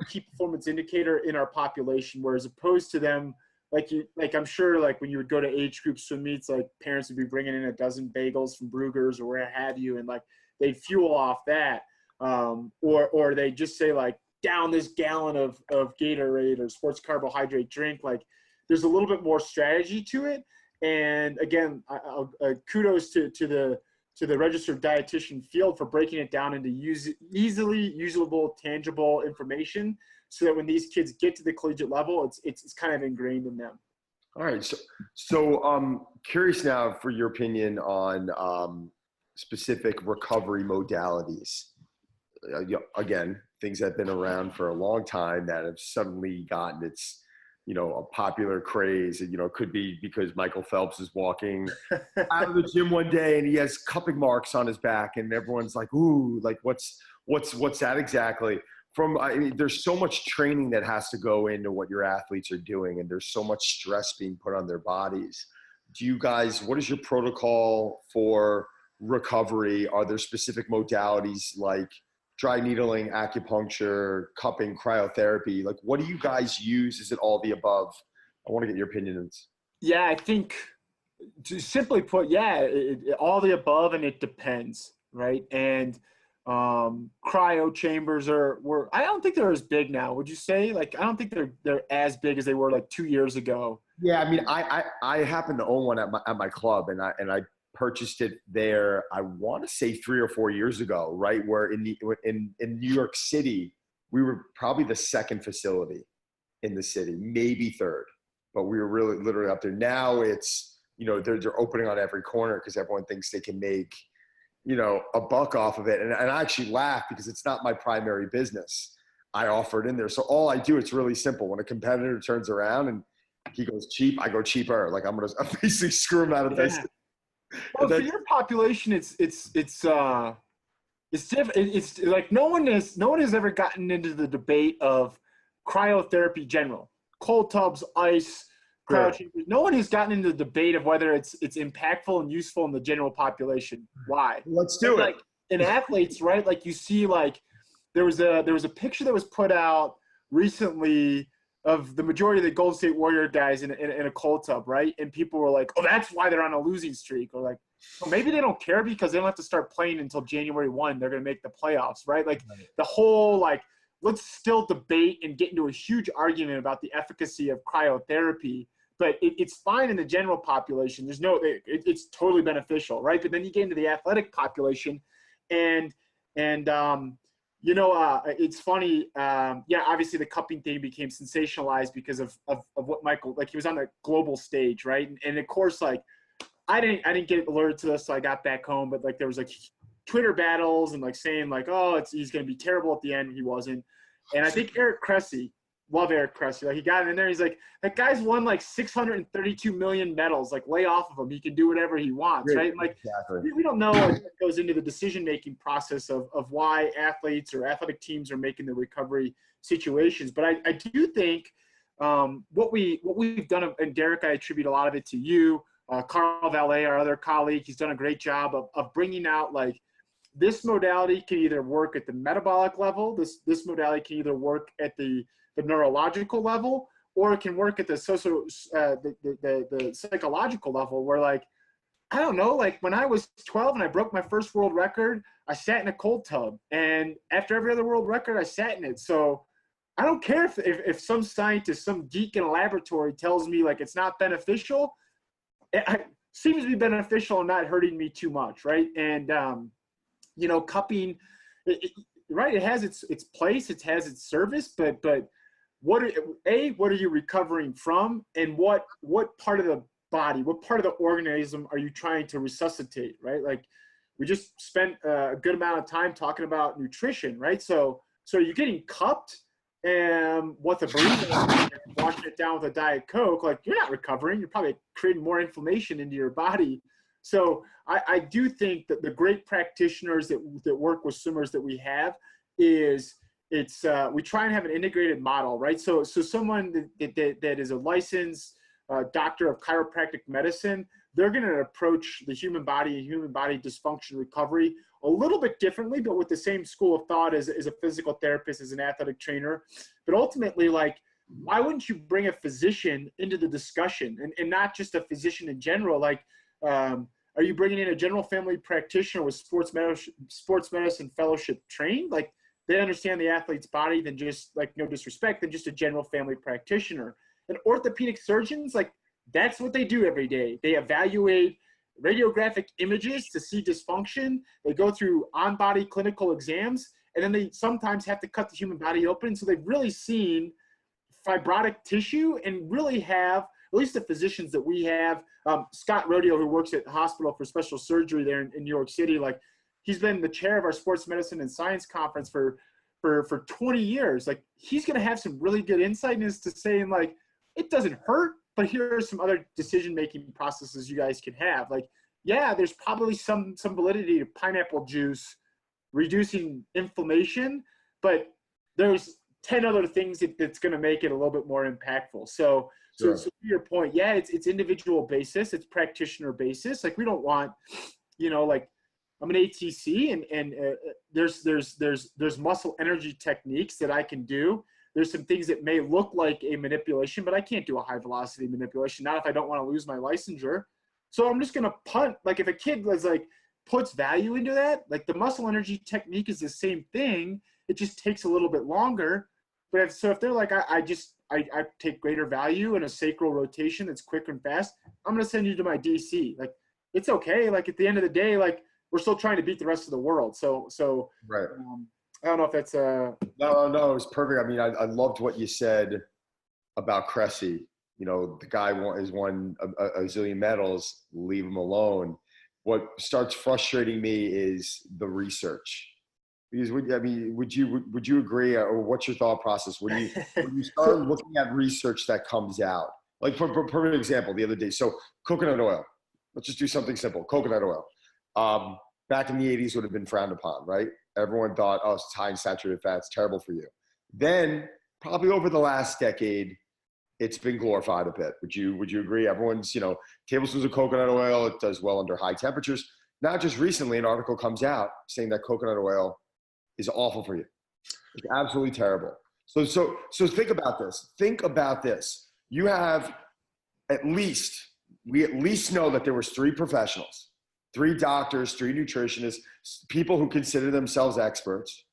C: key performance indicator in our population, where as opposed to them, like I'm sure, like, when you would go to age group swim meets, like, parents would be bringing in a dozen bagels from Brugger's or where have you, and, like, they'd fuel off that, or they just say, like, down this gallon of Gatorade or sports carbohydrate drink. Like, there's a little bit more strategy to it. And again, kudos to the registered dietitian field for breaking it down into easily usable, tangible information, so that when these kids get to the collegiate level, it's kind of ingrained in them.
B: All right. So curious now for your opinion on specific recovery modalities. Again, things that have been around for a long time that have suddenly gotten its a popular craze. And, it could be because Michael Phelps is walking out of the gym one day and he has cupping marks on his back, and everyone's like, ooh, like what's that exactly? There's so much training that has to go into what your athletes are doing, and there's so much stress being put on their bodies. What is your protocol for recovery? Are there specific modalities like dry needling, acupuncture, cupping, cryotherapy? Like, what do you guys use? Is it all the above? I want to get your opinions.
C: Yeah, I think, to simply put, all the above, and it depends, right? And cryo chambers I don't think they're as big now. Would you say? Like, I don't think they're as big as they were like 2 years ago.
B: Yeah, I mean, I happen to own one at my club, and I purchased it there. I want to say 3 or 4 years ago, right? Where in New York City, we were probably the second facility in the city, maybe third, but we were really literally up there. Now it's they're opening on every corner because everyone thinks they can make a buck off of it. And I actually laugh because it's not my primary business. I offer it in there. So all I do, it's really simple. When a competitor turns around and he goes cheap, I go cheaper. Like I'm basically screw him out of business.
C: Well, for your population, it's different. It's like no one has ever gotten into the debate of cryotherapy general, cold tubs, ice, cryo chambers. No one has gotten into the debate of whether it's impactful and useful in the general population. Why?
B: Let's do it.
C: Like in athletes, right? Like you see, like there was a picture that was put out recently of the majority of the Golden State Warrior guys in a cold tub, right? And people were like, oh, that's why they're on a losing streak. Or like, well, maybe they don't care because they don't have to start playing until January 1. They're going to make the playoffs, right? Like the whole, like, let's still debate and get into a huge argument about the efficacy of cryotherapy. But it's fine in the general population. It's totally beneficial, right? But then you get into the athletic population and it's funny. Obviously the cupping thing became sensationalized because of what Michael, like he was on the global stage, right? And of course, like I didn't get alerted to this, so I got back home. But like there was like Twitter battles and like saying like, oh, he's going to be terrible at the end. He wasn't. And I think Eric Cressy, love Eric Cressy. Like he got in there. He's like, that guy's won like 632 million medals. Like lay off of him. He can do whatever he wants, right? And like exactly. We don't know what goes into the decision-making process of why athletes or athletic teams are making the recovery situations. But I do think what we've done, and Derek, I attribute a lot of it to you, Carl Valet, our other colleague. He's done a great job of bringing out like this modality can either work at the metabolic level. This modality can either work at the neurological level, or it can work at the the psychological level where like, I don't know, like when I was 12 and I broke my first world record, I sat in a cold tub, and after every other world record, I sat in it. So I don't care if some scientist, some geek in a laboratory tells me like it's not beneficial. It seems to be beneficial and not hurting me too much, right? And cupping, right? It has its place, it has its service, but what are you recovering from, and what part of the body, what part of the organism are you trying to resuscitate, right? Like we just spent a good amount of time talking about nutrition, right? So are you getting cupped and what's a burrito, washing it down with a Diet Coke? Like you're not recovering. You're probably creating more inflammation into your body. So I do think that the great practitioners that work with swimmers that we have we try and have an integrated model, right? So someone that is a licensed doctor of chiropractic medicine, they're going to approach the human body and human body dysfunction recovery a little bit differently, but with the same school of thought as a physical therapist, as an athletic trainer. But ultimately, like, why wouldn't you bring a physician into the discussion, and not just a physician in general? Like, are you bringing in a general family practitioner with sports medicine fellowship trained? Like, they understand the athlete's body than just, like, no disrespect, than just a general family practitioner. And orthopedic surgeons, like, that's what they do every day. They evaluate radiographic images to see dysfunction. They go through on-body clinical exams, and then they sometimes have to cut the human body open. So they've really seen fibrotic tissue, and really have, at least the physicians that we have, Scott Rodeo, who works at the Hospital for Special Surgery there in New York City, like, he's been the chair of our Sports Medicine and Science Conference for 20 years. Like, he's going to have some really good insight as to saying, like, it doesn't hurt, but here are some other decision-making processes you guys can have. Like, yeah, there's probably some validity to pineapple juice reducing inflammation, but there's 10 other things that's going to make it a little bit more impactful. So to your point, yeah, it's individual basis, it's practitioner basis. Like, we don't want, like, I'm an ATC and there's muscle energy techniques that I can do. There's some things that may look like a manipulation, but I can't do a high velocity manipulation, not if I don't want to lose my licensure. So I'm just going to punt. Like, if a kid was like, puts value into that, like, the muscle energy technique is the same thing. It just takes a little bit longer. But if they're like, I take greater value in a sacral rotation that's quick and fast, I'm going to send you to my DC. Like, it's okay. Like, at the end of the day, like, we're still trying to beat the rest of the world. So
B: right.
C: I don't know if that's
B: No, it was perfect. I mean, I loved what you said about Cressy. The guy has won a zillion medals. Leave him alone. What starts frustrating me is the research. Because would you agree, or what's your thought process when you start looking at research that comes out? Like, for perfect example, the other day. So coconut oil. Let's just do something simple. Coconut oil. Back in the 80s would have been frowned upon, right? Everyone thought, oh, it's high in saturated fat, it's terrible for you. Then, probably over the last decade, it's been glorified a bit. Would you agree? Everyone's, tablespoons of coconut oil, it does well under high temperatures. Not just recently, an article comes out saying that coconut oil is awful for you. It's absolutely terrible. So think about this. Think about this. You have we at least know that there was 3 professionals, 3 doctors, 3 nutritionists, people who consider themselves experts,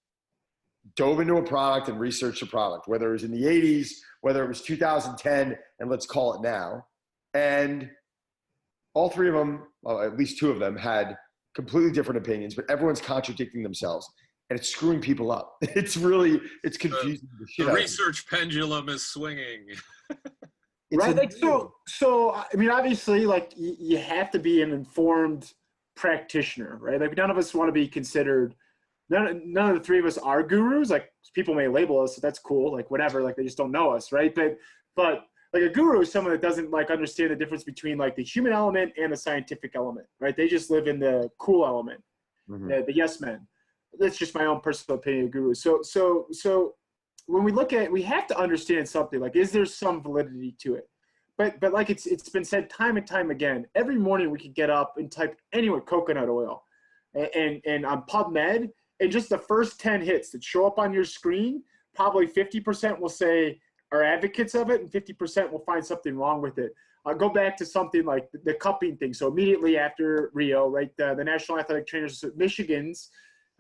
B: dove into a product and researched the product, whether it was in the 80s, whether it was 2010, and let's call it now. And all 3 of them, well, at least 2 of them, had completely different opinions, but everyone's contradicting themselves. And it's screwing people up. It's confusing.
A: The research pendulum is swinging.
C: Right. Like, so, I mean, obviously, like, you have to be an informed practitioner, right? Like, none of us want to be considered, none of the 3 of us are gurus. Like, people may label us, so that's cool. Like, whatever, like, they just don't know us, right? But like, a guru is someone that doesn't, like, understand the difference between, like, the human element and the scientific element, right? They just live in the cool element, the yes men. That's just my own personal opinion of gurus. So when we look at, we have to understand something, like, is there some validity to it? But like, it's been said time and time again, every morning we could get up and type anywhere coconut oil and on PubMed, and just the first 10 hits that show up on your screen, probably 50% will say are advocates of it and 50% will find something wrong with it. I'll go back to something like the cupping thing. So immediately after Rio, right, the National Athletic Trainers, the Michigan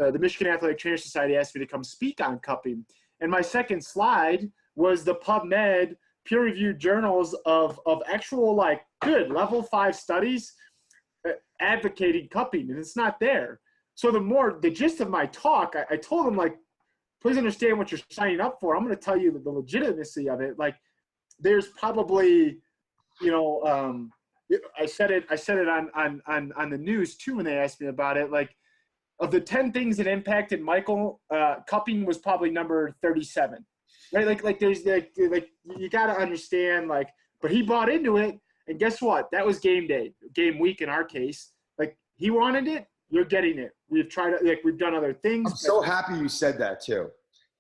C: Athletic Trainers Society asked me to come speak on cupping. And my second slide was the PubMed peer-reviewed journals of actual, like, good level 5 studies advocating cupping, and it's not there. So the gist of my talk, I told them, like, please understand what you're signing up for. I'm going to tell you the legitimacy of it. Like, there's probably, I said it on the news too when they asked me about it. Like, of the 10 things that impacted Michael, cupping was probably number 37, right? Like there's like you got to understand, like, but he bought into it, and guess what? That was game week in our case. Like, he wanted it, you're getting it. We've tried, like, we've done other things.
B: I'm so happy you said that too.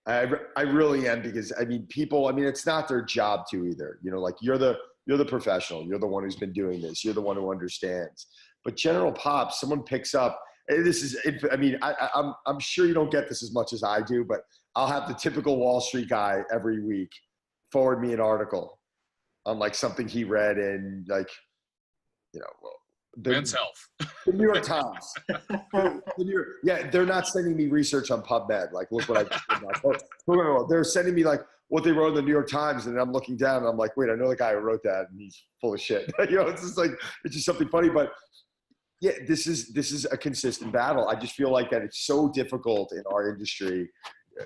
B: I really am, because people, it's not their job to either. Like, you're the professional, you're the one who's been doing this, you're the one who understands. But general pop, someone picks up. This is, I'm sure you don't get this as much as I do, but I'll have the typical Wall Street guy every week forward me an article on, like, something he read in, like,
A: Men's Health.
B: The New York Times. They're not sending me research on PubMed. Like, look what I just did now. They're sending me, like, what they wrote in the New York Times, and I'm looking down and I'm like, wait, I know the guy who wrote that, and he's full of shit. It's just like, it's just something funny, but yeah, this is a consistent battle. I just feel like that it's so difficult in our industry.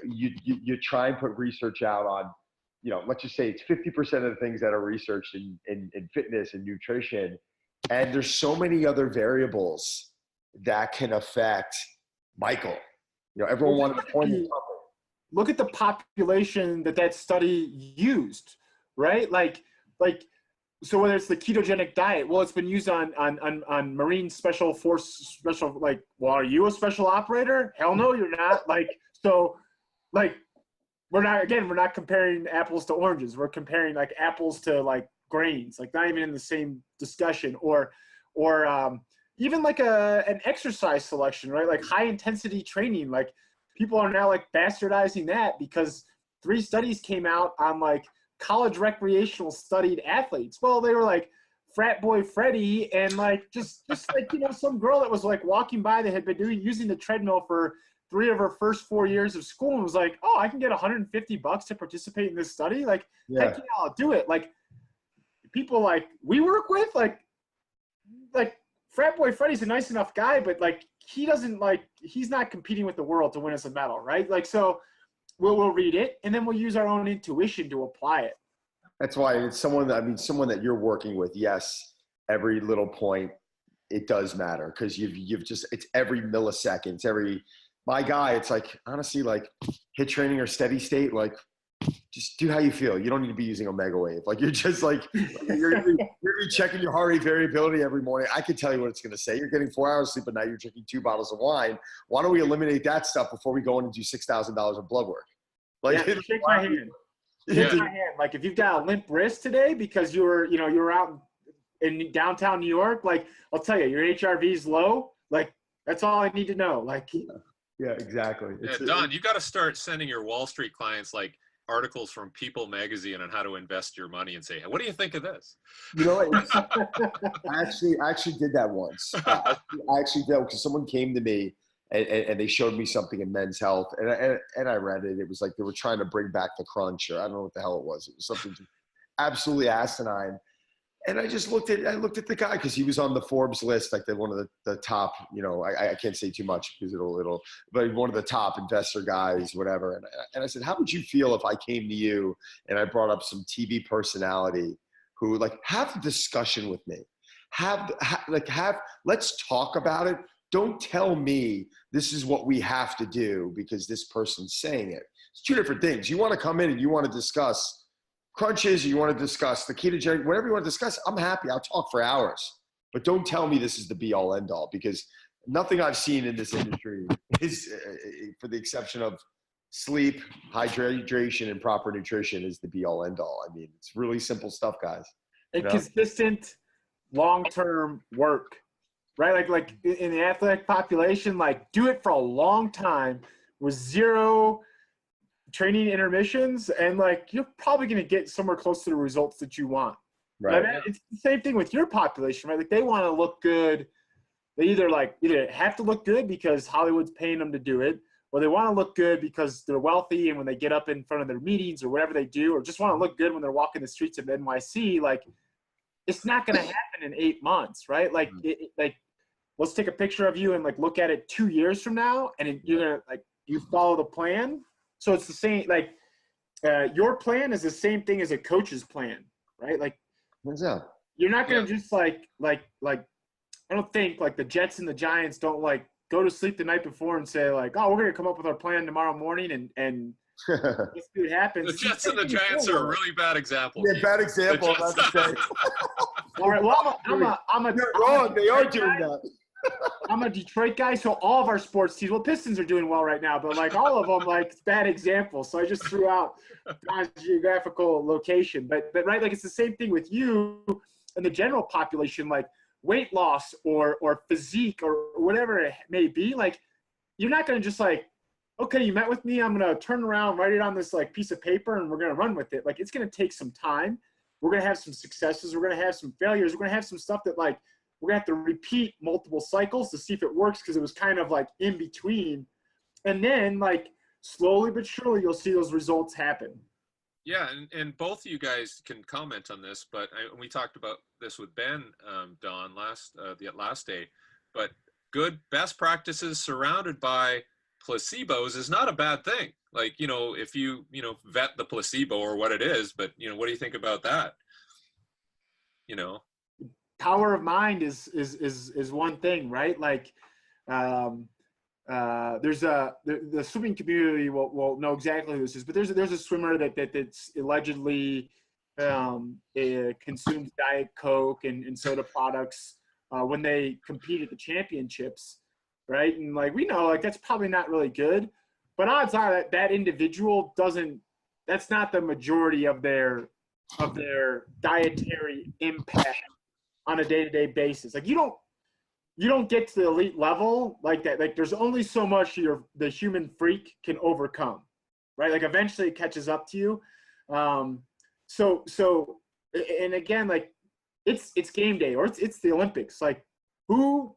B: You try and put research out on, let's just say it's 50% of the things that are researched in fitness and nutrition. And there's so many other variables that can affect Michael. Everyone wanted to point at something.
C: Look at the population that study used, right? Like, so whether it's the ketogenic diet, well, it's been used on Marine Special Force, well, are you a special operator? Hell no, you're not. We're not comparing apples to oranges. We're comparing like apples to like grains, like not even in the same discussion, or even like an exercise selection, right? Like high intensity training. Like people are now like bastardizing that because 3 studies came out on like college recreational studied athletes. Well, they were like frat boy Freddie and like just like, some girl that was like walking by that had been using the treadmill for 3 of her first 4 years of school and was like, oh, I can get $150 to participate in this study. Like, heck yeah, I'll do it. Like people like we work with, like frat boy Freddie's a nice enough guy, but like he's not competing with the world to win us a medal, right? Like, so we'll read it and then we'll use our own intuition to apply it.
B: That's why it's someone that you're working with. Yes, every little point, it does matter because you've just, it's every millisecond, it's every. My guy, it's like, honestly, like HIIT training or steady state, like just do how you feel. You don't need to be using Omega Wave. Like you're just like, you're checking your heart rate variability every morning. I can tell you what it's going to say. You're getting 4 hours sleep, but now you're drinking 2 bottles of wine. Why don't we eliminate that stuff before we go in and do $6,000 of blood work? Like,
C: shake my hand. Shake my hand. Like if you've got a limp wrist today because you were out in downtown New York, like I'll tell you, your HRV is low. Like that's all I need to know. Like.
B: Yeah, exactly.
A: Don, you got to start sending your Wall Street clients like articles from People magazine on how to invest your money and say, hey, what do you think of this?
B: You know, I actually did that once. I actually did because someone came to me and they showed me something in Men's Health and I read it. It was like they were trying to bring back the crunch, or I don't know what the hell it was. It was something absolutely asinine. And I just looked at the guy because he was on the Forbes list, like one of the top, I can't say too much because but one of the top investor guys, whatever. And I said, how would you feel if I came to you and I brought up some TV personality who like have a discussion with me, let's talk about it. Don't tell me this is what we have to do because this person's saying it. It's 2 different things. You want to come in and you want to discuss crunches, you want to discuss the ketogenic, whatever you want to discuss, I'm happy. I'll talk for hours. But don't tell me this is the be-all, end-all, because nothing I've seen in this industry is, for the exception of sleep, hydration, and proper nutrition, is the be-all, end-all. I mean, it's really simple stuff, guys.
C: And consistent, long-term work, right? Like in the athletic population, like do it for a long time with 0 training intermissions, and like you're probably going to get somewhere close to the results that you want. Right. It's the same thing with your population, right? Like they want to look good. They either have to look good because Hollywood's paying them to do it, or they want to look good because they're wealthy and when they get up in front of their meetings or whatever they do, or just want to look good when they're walking the streets of NYC. Like it's not going to happen in 8 months, right? Like let's take a picture of you and like look at it 2 years from now, and you're gonna you follow the plan. So it's the same, your plan is the same thing as a coach's plan, right? Like,
B: what's that?
C: You're not going to just I don't think like the Jets and the Giants don't like go to sleep the night before and say like, oh, we're going to come up with our plan tomorrow morning and let's see what happens.
A: The Jets and the Giants are a really bad example.
B: Yeah, bad example. All
C: right, well,
B: you're wrong. They are doing that.
C: I'm a Detroit guy, so all of our sports teams, Pistons are doing well right now, but like all of them, like it's bad examples. So I just threw out geographical location, but right, like it's the same thing with you and the general population, like weight loss or physique or whatever it may be. Like you're not going to just like, okay, you met with me, I'm going to turn around, write it on this like piece of paper, and we're going to run with it. Like it's going to take some time. We're going to have some successes. We're going to have some failures. We're going to have some stuff that like we're going to have to repeat multiple cycles to see if it works because it was kind of like in between. And then like slowly but surely you'll see those results happen.
A: Yeah, and both of you guys can comment on this, but we talked about this with Ben, Don, the last day. But good best practices surrounded by placebos is not a bad thing. Like, if you vet the placebo or what it is, but what do you think about that?
C: Power of mind is one thing, right? Like, there's the swimming community will know exactly who this is, but there's a swimmer that's allegedly consumes Diet Coke and soda products when they compete at the championships, right? And like we know, like that's probably not really good, but odds are that that individual doesn't. That's not the majority of their dietary impact on a day-to-day basis. Like you don't get to the elite level like that. Like there's only so much the human freak can overcome, right? Like eventually it catches up to you. So and again, like it's game day or it's the Olympics. Like who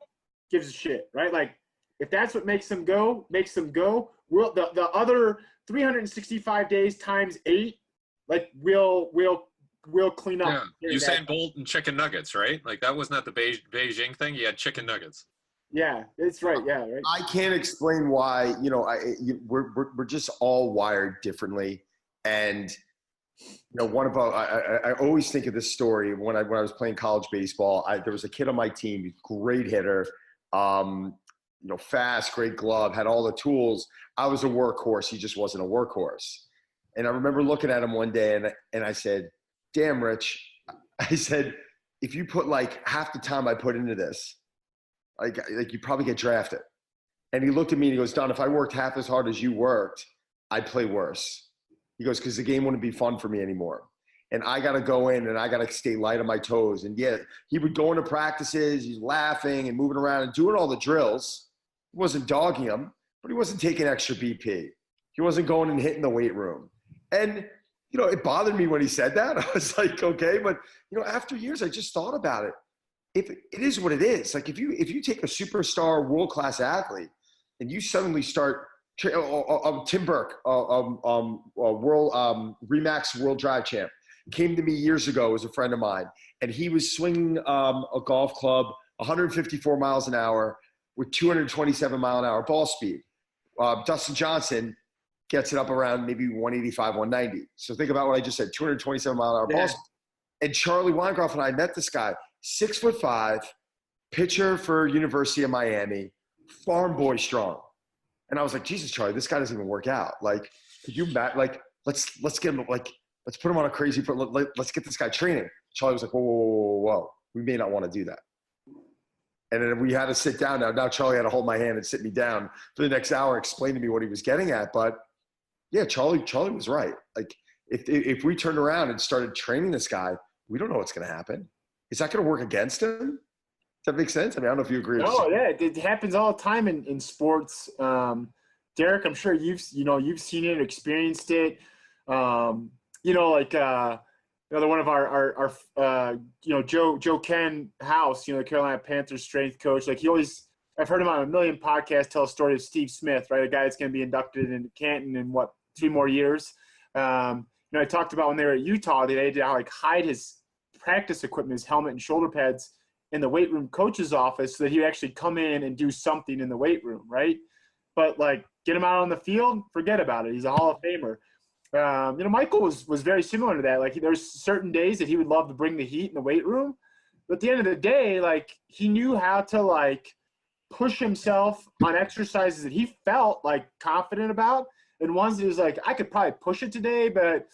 C: gives a shit, right? Like if that's what makes them go. We'll the other 365 days times 8, like we'll clean up.
A: Yeah, Usain Bolt and chicken nuggets, right? Like that was not the Beijing thing. You had chicken nuggets.
C: Yeah, it's right. Yeah, right.
B: I can't explain why. We're just all wired differently, and one of I always think of this story when I was playing college baseball. There was a kid on my team, great hitter, fast, great glove, had all the tools. I was a workhorse. He just wasn't a workhorse. And I remember looking at him one day, and I said, "Damn, Rich," I said, "if you put like half the time I put into this, like you probably get drafted." And he looked at me and he goes, "Don, if I worked half as hard as you worked, I'd play worse." He goes, "because the game wouldn't be fun for me anymore. And I got to go in and I got to stay light on my toes." And yeah, he would go into practices, he's laughing and moving around and doing all the drills. He wasn't dogging him, but he wasn't taking extra BP. He wasn't going and hitting the weight room. And, it bothered me when he said that. I was like, okay. But, after years, I just thought about it. If it is what it is, like if you take a superstar world-class athlete and you suddenly start Tim Burke, world Remax World Drive Champ, came to me years ago as a friend of mine, and he was swinging a golf club 154 miles an hour with 227 mile an hour ball speed. Dustin Johnson gets it up around maybe 185, 190. So think about what I just said, 227 mile an hour ball speed. And Charlie Weingroff and I met this guy, 6'5", pitcher for University of Miami, farm boy strong. And I was like, Jesus, Charlie, this guy doesn't even work out. Like, could you let's get him, like, let's put him on a crazy, let's get this guy training. Charlie was like, whoa. We may not want to do that. And then we had to sit down. Now Charlie had to hold my hand and sit me down for the next hour, explain to me what he was getting at. But yeah, Charlie was right. Like if we turned around and started training this guy, we don't know what's going to happen. Is that going to work against him? Does that make sense? I mean, I don't know if you agree.
C: Oh yeah, it happens all the time in sports. Derek, I'm sure you've seen it, experienced it. Another one of our Joe Ken House, the Carolina Panthers strength coach. Like I've heard him on a million podcasts tell a story of Steve Smith, right? A guy that's going to be inducted into Canton in 3 more years. I talked about when they were at Utah, they had to hide his practice equipment, his helmet and shoulder pads in the weight room coach's office so that he would actually come in and do something in the weight room, right? But get him out on the field, forget about it. He's a Hall of Famer. Michael was very similar to that. There's certain days that he would love to bring the heat in the weight room, but at the end of the day, he knew how to push himself on exercises that he felt confident about, and ones that he was I could probably push it today, but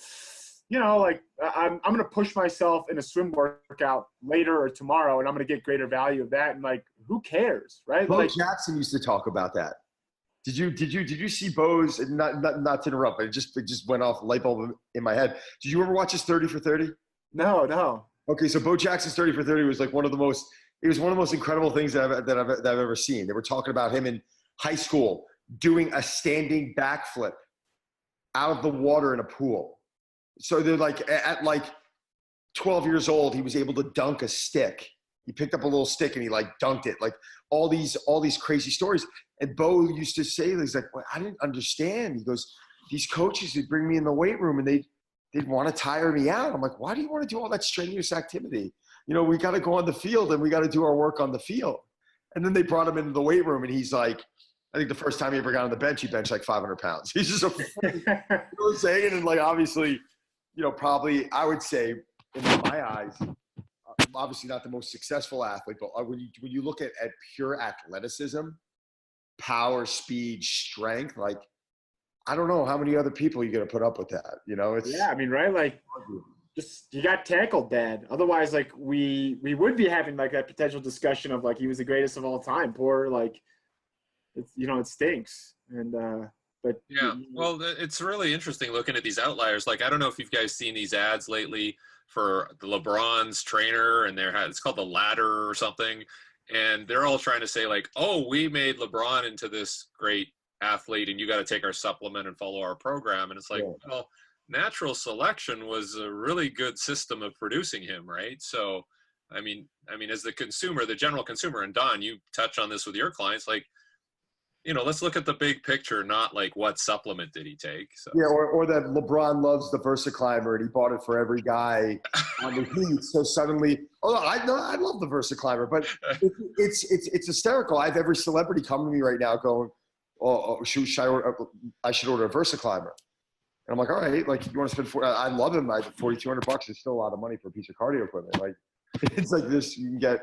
C: I'm going to push myself in a swim workout later or tomorrow, and I'm going to get greater value of that. And who cares, right?
B: Bo Jackson used to talk about that. Did you see Bo's, not to interrupt, but it just went off, a light bulb in my head. Did you ever watch his 30 for 30?
C: No.
B: Okay, so Bo Jackson's 30 for 30 was one of the most incredible things that I've ever seen. They were talking about him in high school doing a standing backflip out of the water in a pool. So they're at 12 years old, he was able to dunk a stick. He picked up a little stick and he dunked it. All these crazy stories. And Bo used to say, he's well, I didn't understand. He goes, these coaches would bring me in the weight room and they'd want to tire me out. I'm like, why do you want to do all that strenuous activity? We got to go on the field and we got to do our work on the field. And then they brought him into the weight room and he's I think the first time he ever got on the bench, he benched 500 pounds. He's just you know what I'm saying? And obviously, probably I would say in my eyes, obviously not the most successful athlete, but when you look at pure athleticism, power, speed, strength, I don't know how many other people you're going to put up with that. It's,
C: yeah, I mean, right? just, you got tackled, Dad. Otherwise, like, we would be having like that potential discussion of like he was the greatest of all time. Poor, like, it's, you know, it stinks. And but
A: Yeah, well, it's really interesting looking at these outliers. Like, I don't know if you guys seen these ads lately for the LeBron's trainer, and it's called the Ladder or something, and they're all trying to say like, oh, we made LeBron into this great athlete, and you got to take our supplement and follow our program. And it's like, well, natural selection was a really good system of producing him, right? So, I mean, as the consumer, the general consumer, and Don, you touch on this with your clients, like, you know, let's look at the big picture, not like what supplement did he take. So.
B: Yeah, or that LeBron loves the VersaClimber and he bought it for every guy on the Heat. So suddenly, I love the VersaClimber, but it's hysterical. I have every celebrity come to me right now going, I should order a VersaClimber. And I'm like, all right, like, you want to spend I love him. $4,200 is still a lot of money for a piece of cardio equipment. Like, it's like this, you can get,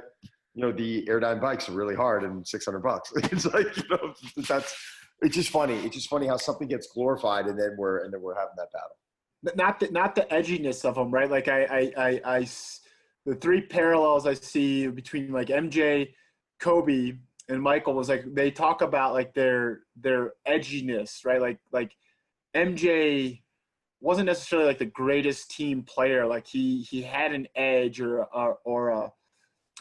B: you know, the Airdyne bikes are really hard and $600. It's like, you know, it's just funny. It's just funny how something gets glorified and then we're having that battle.
C: Not the edginess of them, right? Like the three parallels I see between like MJ, Kobe, and Michael was like, they talk about like their edginess, right? Like MJ wasn't necessarily like the greatest team player. Like he had an edge or a,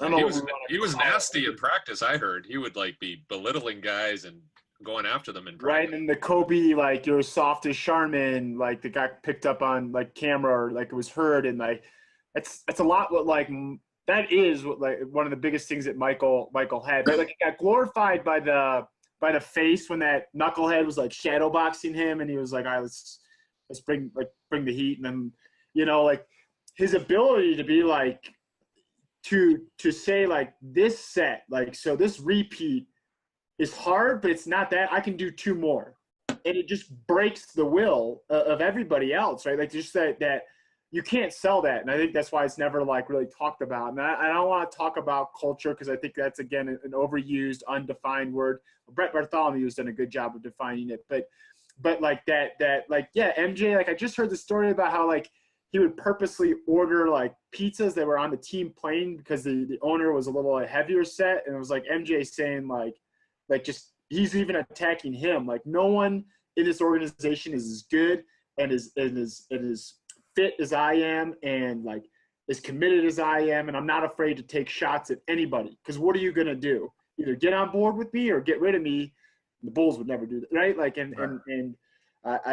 C: I don't know,
A: he was nasty in practice. I heard he would like be belittling guys and going after them in practice.
C: Right, and the Kobe, like, you're soft as Charmin, like, that got picked up on like camera, or like it was heard, and like it's a lot what like that is what like one of the biggest things that Michael had. Right? Like, it got glorified by the face when that knucklehead was like shadow boxing him, and he was like, all right, let's bring the heat, and then, you know, like his ability to be like to say like this set, like, so this repeat is hard, but it's not that. I can do two more. And it just breaks the will of everybody else, right? Like, just that you can't sell that. And I think that's why it's never like really talked about. And I don't want to talk about culture, because I think that's, again, an overused, undefined word. Brett Bartholomew has done a good job of defining it. But like that like, yeah, MJ, like, I just heard the story about how like he would purposely order like pizzas that were on the team plane because the owner was a little heavier set. And it was like MJ saying like just, he's even attacking him. Like, no one in this organization is as good and is fit as I am, and like as committed as I am. And I'm not afraid to take shots at anybody. Because what are you going to do? Either get on board with me or get rid of me. The Bulls would never do that, right? Like, and I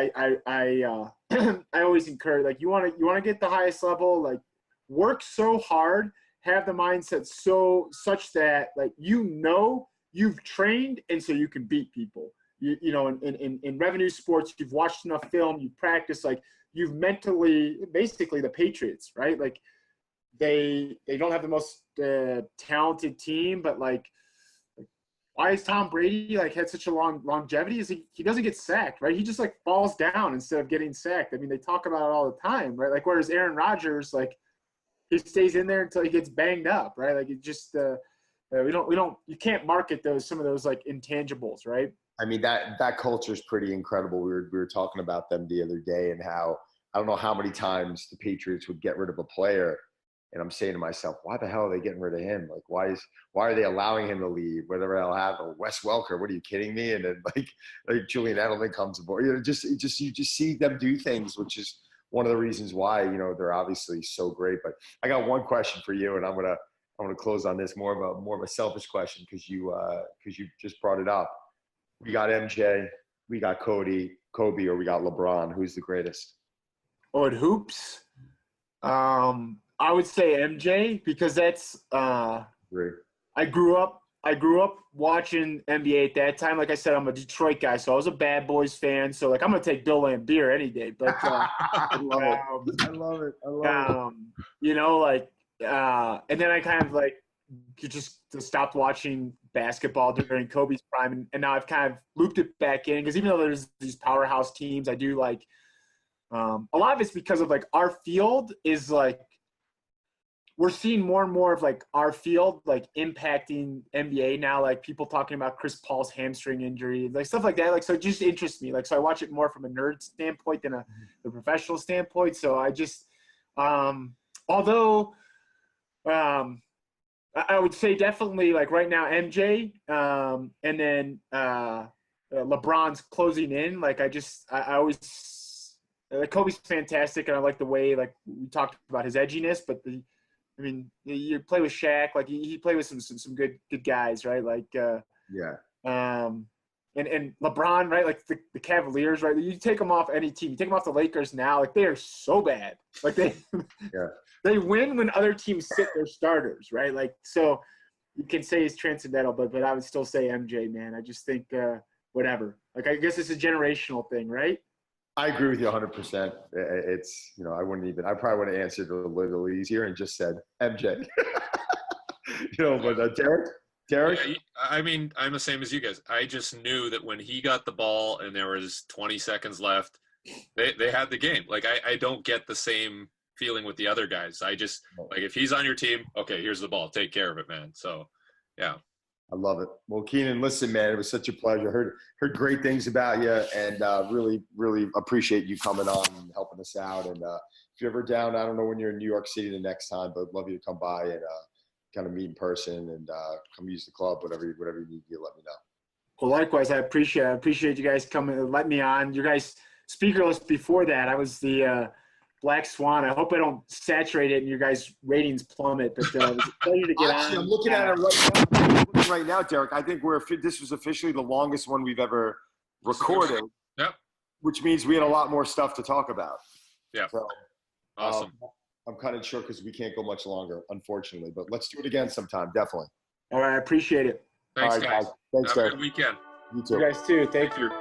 C: always encourage, like, you want to get the highest level, like, work so hard, have the mindset such that, like, you know, you've trained, and so you can beat people. You know, in revenue sports, you've watched enough film, you practice, like, you've mentally, basically the Patriots, right? Like, they don't have the most talented team, but like, why is Tom Brady like had such a long longevity? Is he doesn't get sacked, right? He just like falls down instead of getting sacked. I mean, they talk about it all the time, right? Like, whereas Aaron Rodgers, like, he stays in there until he gets banged up, right? Like, it just you can't market some of those like intangibles, right?
B: I mean, that culture is pretty incredible. We were talking about them the other day, and how, I don't know how many times the Patriots would get rid of a player, and I'm saying to myself, why the hell are they getting rid of him? Like, why are they allowing him to leave? Whatever they'll have, or Wes Welker, what are you kidding me? And then like Julian Edelman comes aboard. You know, you just see them do things, which is one of the reasons why, you know, they're obviously so great. But I got one question for you, and I'm gonna close on this, more of a selfish question, because you just brought it up. We got MJ, we got Kobe, or we got LeBron. Who's the greatest?
C: Oh, at hoops, I would say MJ, because that's
B: Great.
C: I grew up watching NBA at that time. Like I said, I'm a Detroit guy, so I was a Bad Boys fan. So like, I'm gonna take Bill Laimbeer any day. But
B: I love it.
C: You know, like, and then I kind of like just stopped watching basketball during Kobe's prime, and now I've kind of looped it back in, because even though there's these powerhouse teams, I do like a lot of it's because of like our field is like, we're seeing more and more of like our field like impacting NBA now, like people talking about Chris Paul's hamstring injury, like stuff like that. Like, so it just interests me. Like, so I watch it more from a nerd standpoint than a professional standpoint. So Although I would say definitely like right now MJ, and then LeBron's closing in. Like I always like Kobe's fantastic, and I like the way like we talked about his edginess. But you play with Shaq, like he played with some good guys, right? Like and LeBron, right? Like the Cavaliers, right? You take them off any team. You take them off the Lakers now, like they are so bad. Like they win when other teams sit their starters, right? Like so, you can say he's transcendental, but I would still say MJ, man. I just think whatever. Like I guess it's a generational thing, right?
B: I agree with you 100%. It's I probably would have answered a little easier and just said MJ. But Derek?
A: Yeah, I mean, I'm the same as you guys. I just knew that when he got the ball and there was 20 seconds left, they had the game. Like, I don't get the same feeling with the other guys. I just, like, if he's on your team, okay, here's the ball. Take care of it, man. So, yeah.
B: I love it. Well, Keenan, listen, man, it was such a pleasure. Heard great things about you, and really, really appreciate you coming on and helping us out. And if you're ever down, I don't know when you're in New York City the next time, but I'd love you to come by and kind of meet in person and come use the club, whatever you need, you let me know.
C: Well, likewise, I appreciate you guys coming and let me on. You guys speakerless before that. I was the Black Swan. I hope I don't saturate it and your guys' ratings plummet. But it was a pleasure to get
B: Actually,
C: on.
B: I'm looking at it right now, Derek. I think this was officially the longest one we've ever recorded.
A: Yep.
B: Which means we had a lot more stuff to talk about.
A: Yeah.
B: So,
A: awesome.
B: I'm kind of sure because we can't go much longer, unfortunately. But let's do it again sometime, definitely.
C: All right, I appreciate it.
A: Thanks,
B: All right,
A: guys.
B: Thanks,
A: Have a
B: Derek.
A: good weekend.
B: You too.
C: You guys too. Thank you.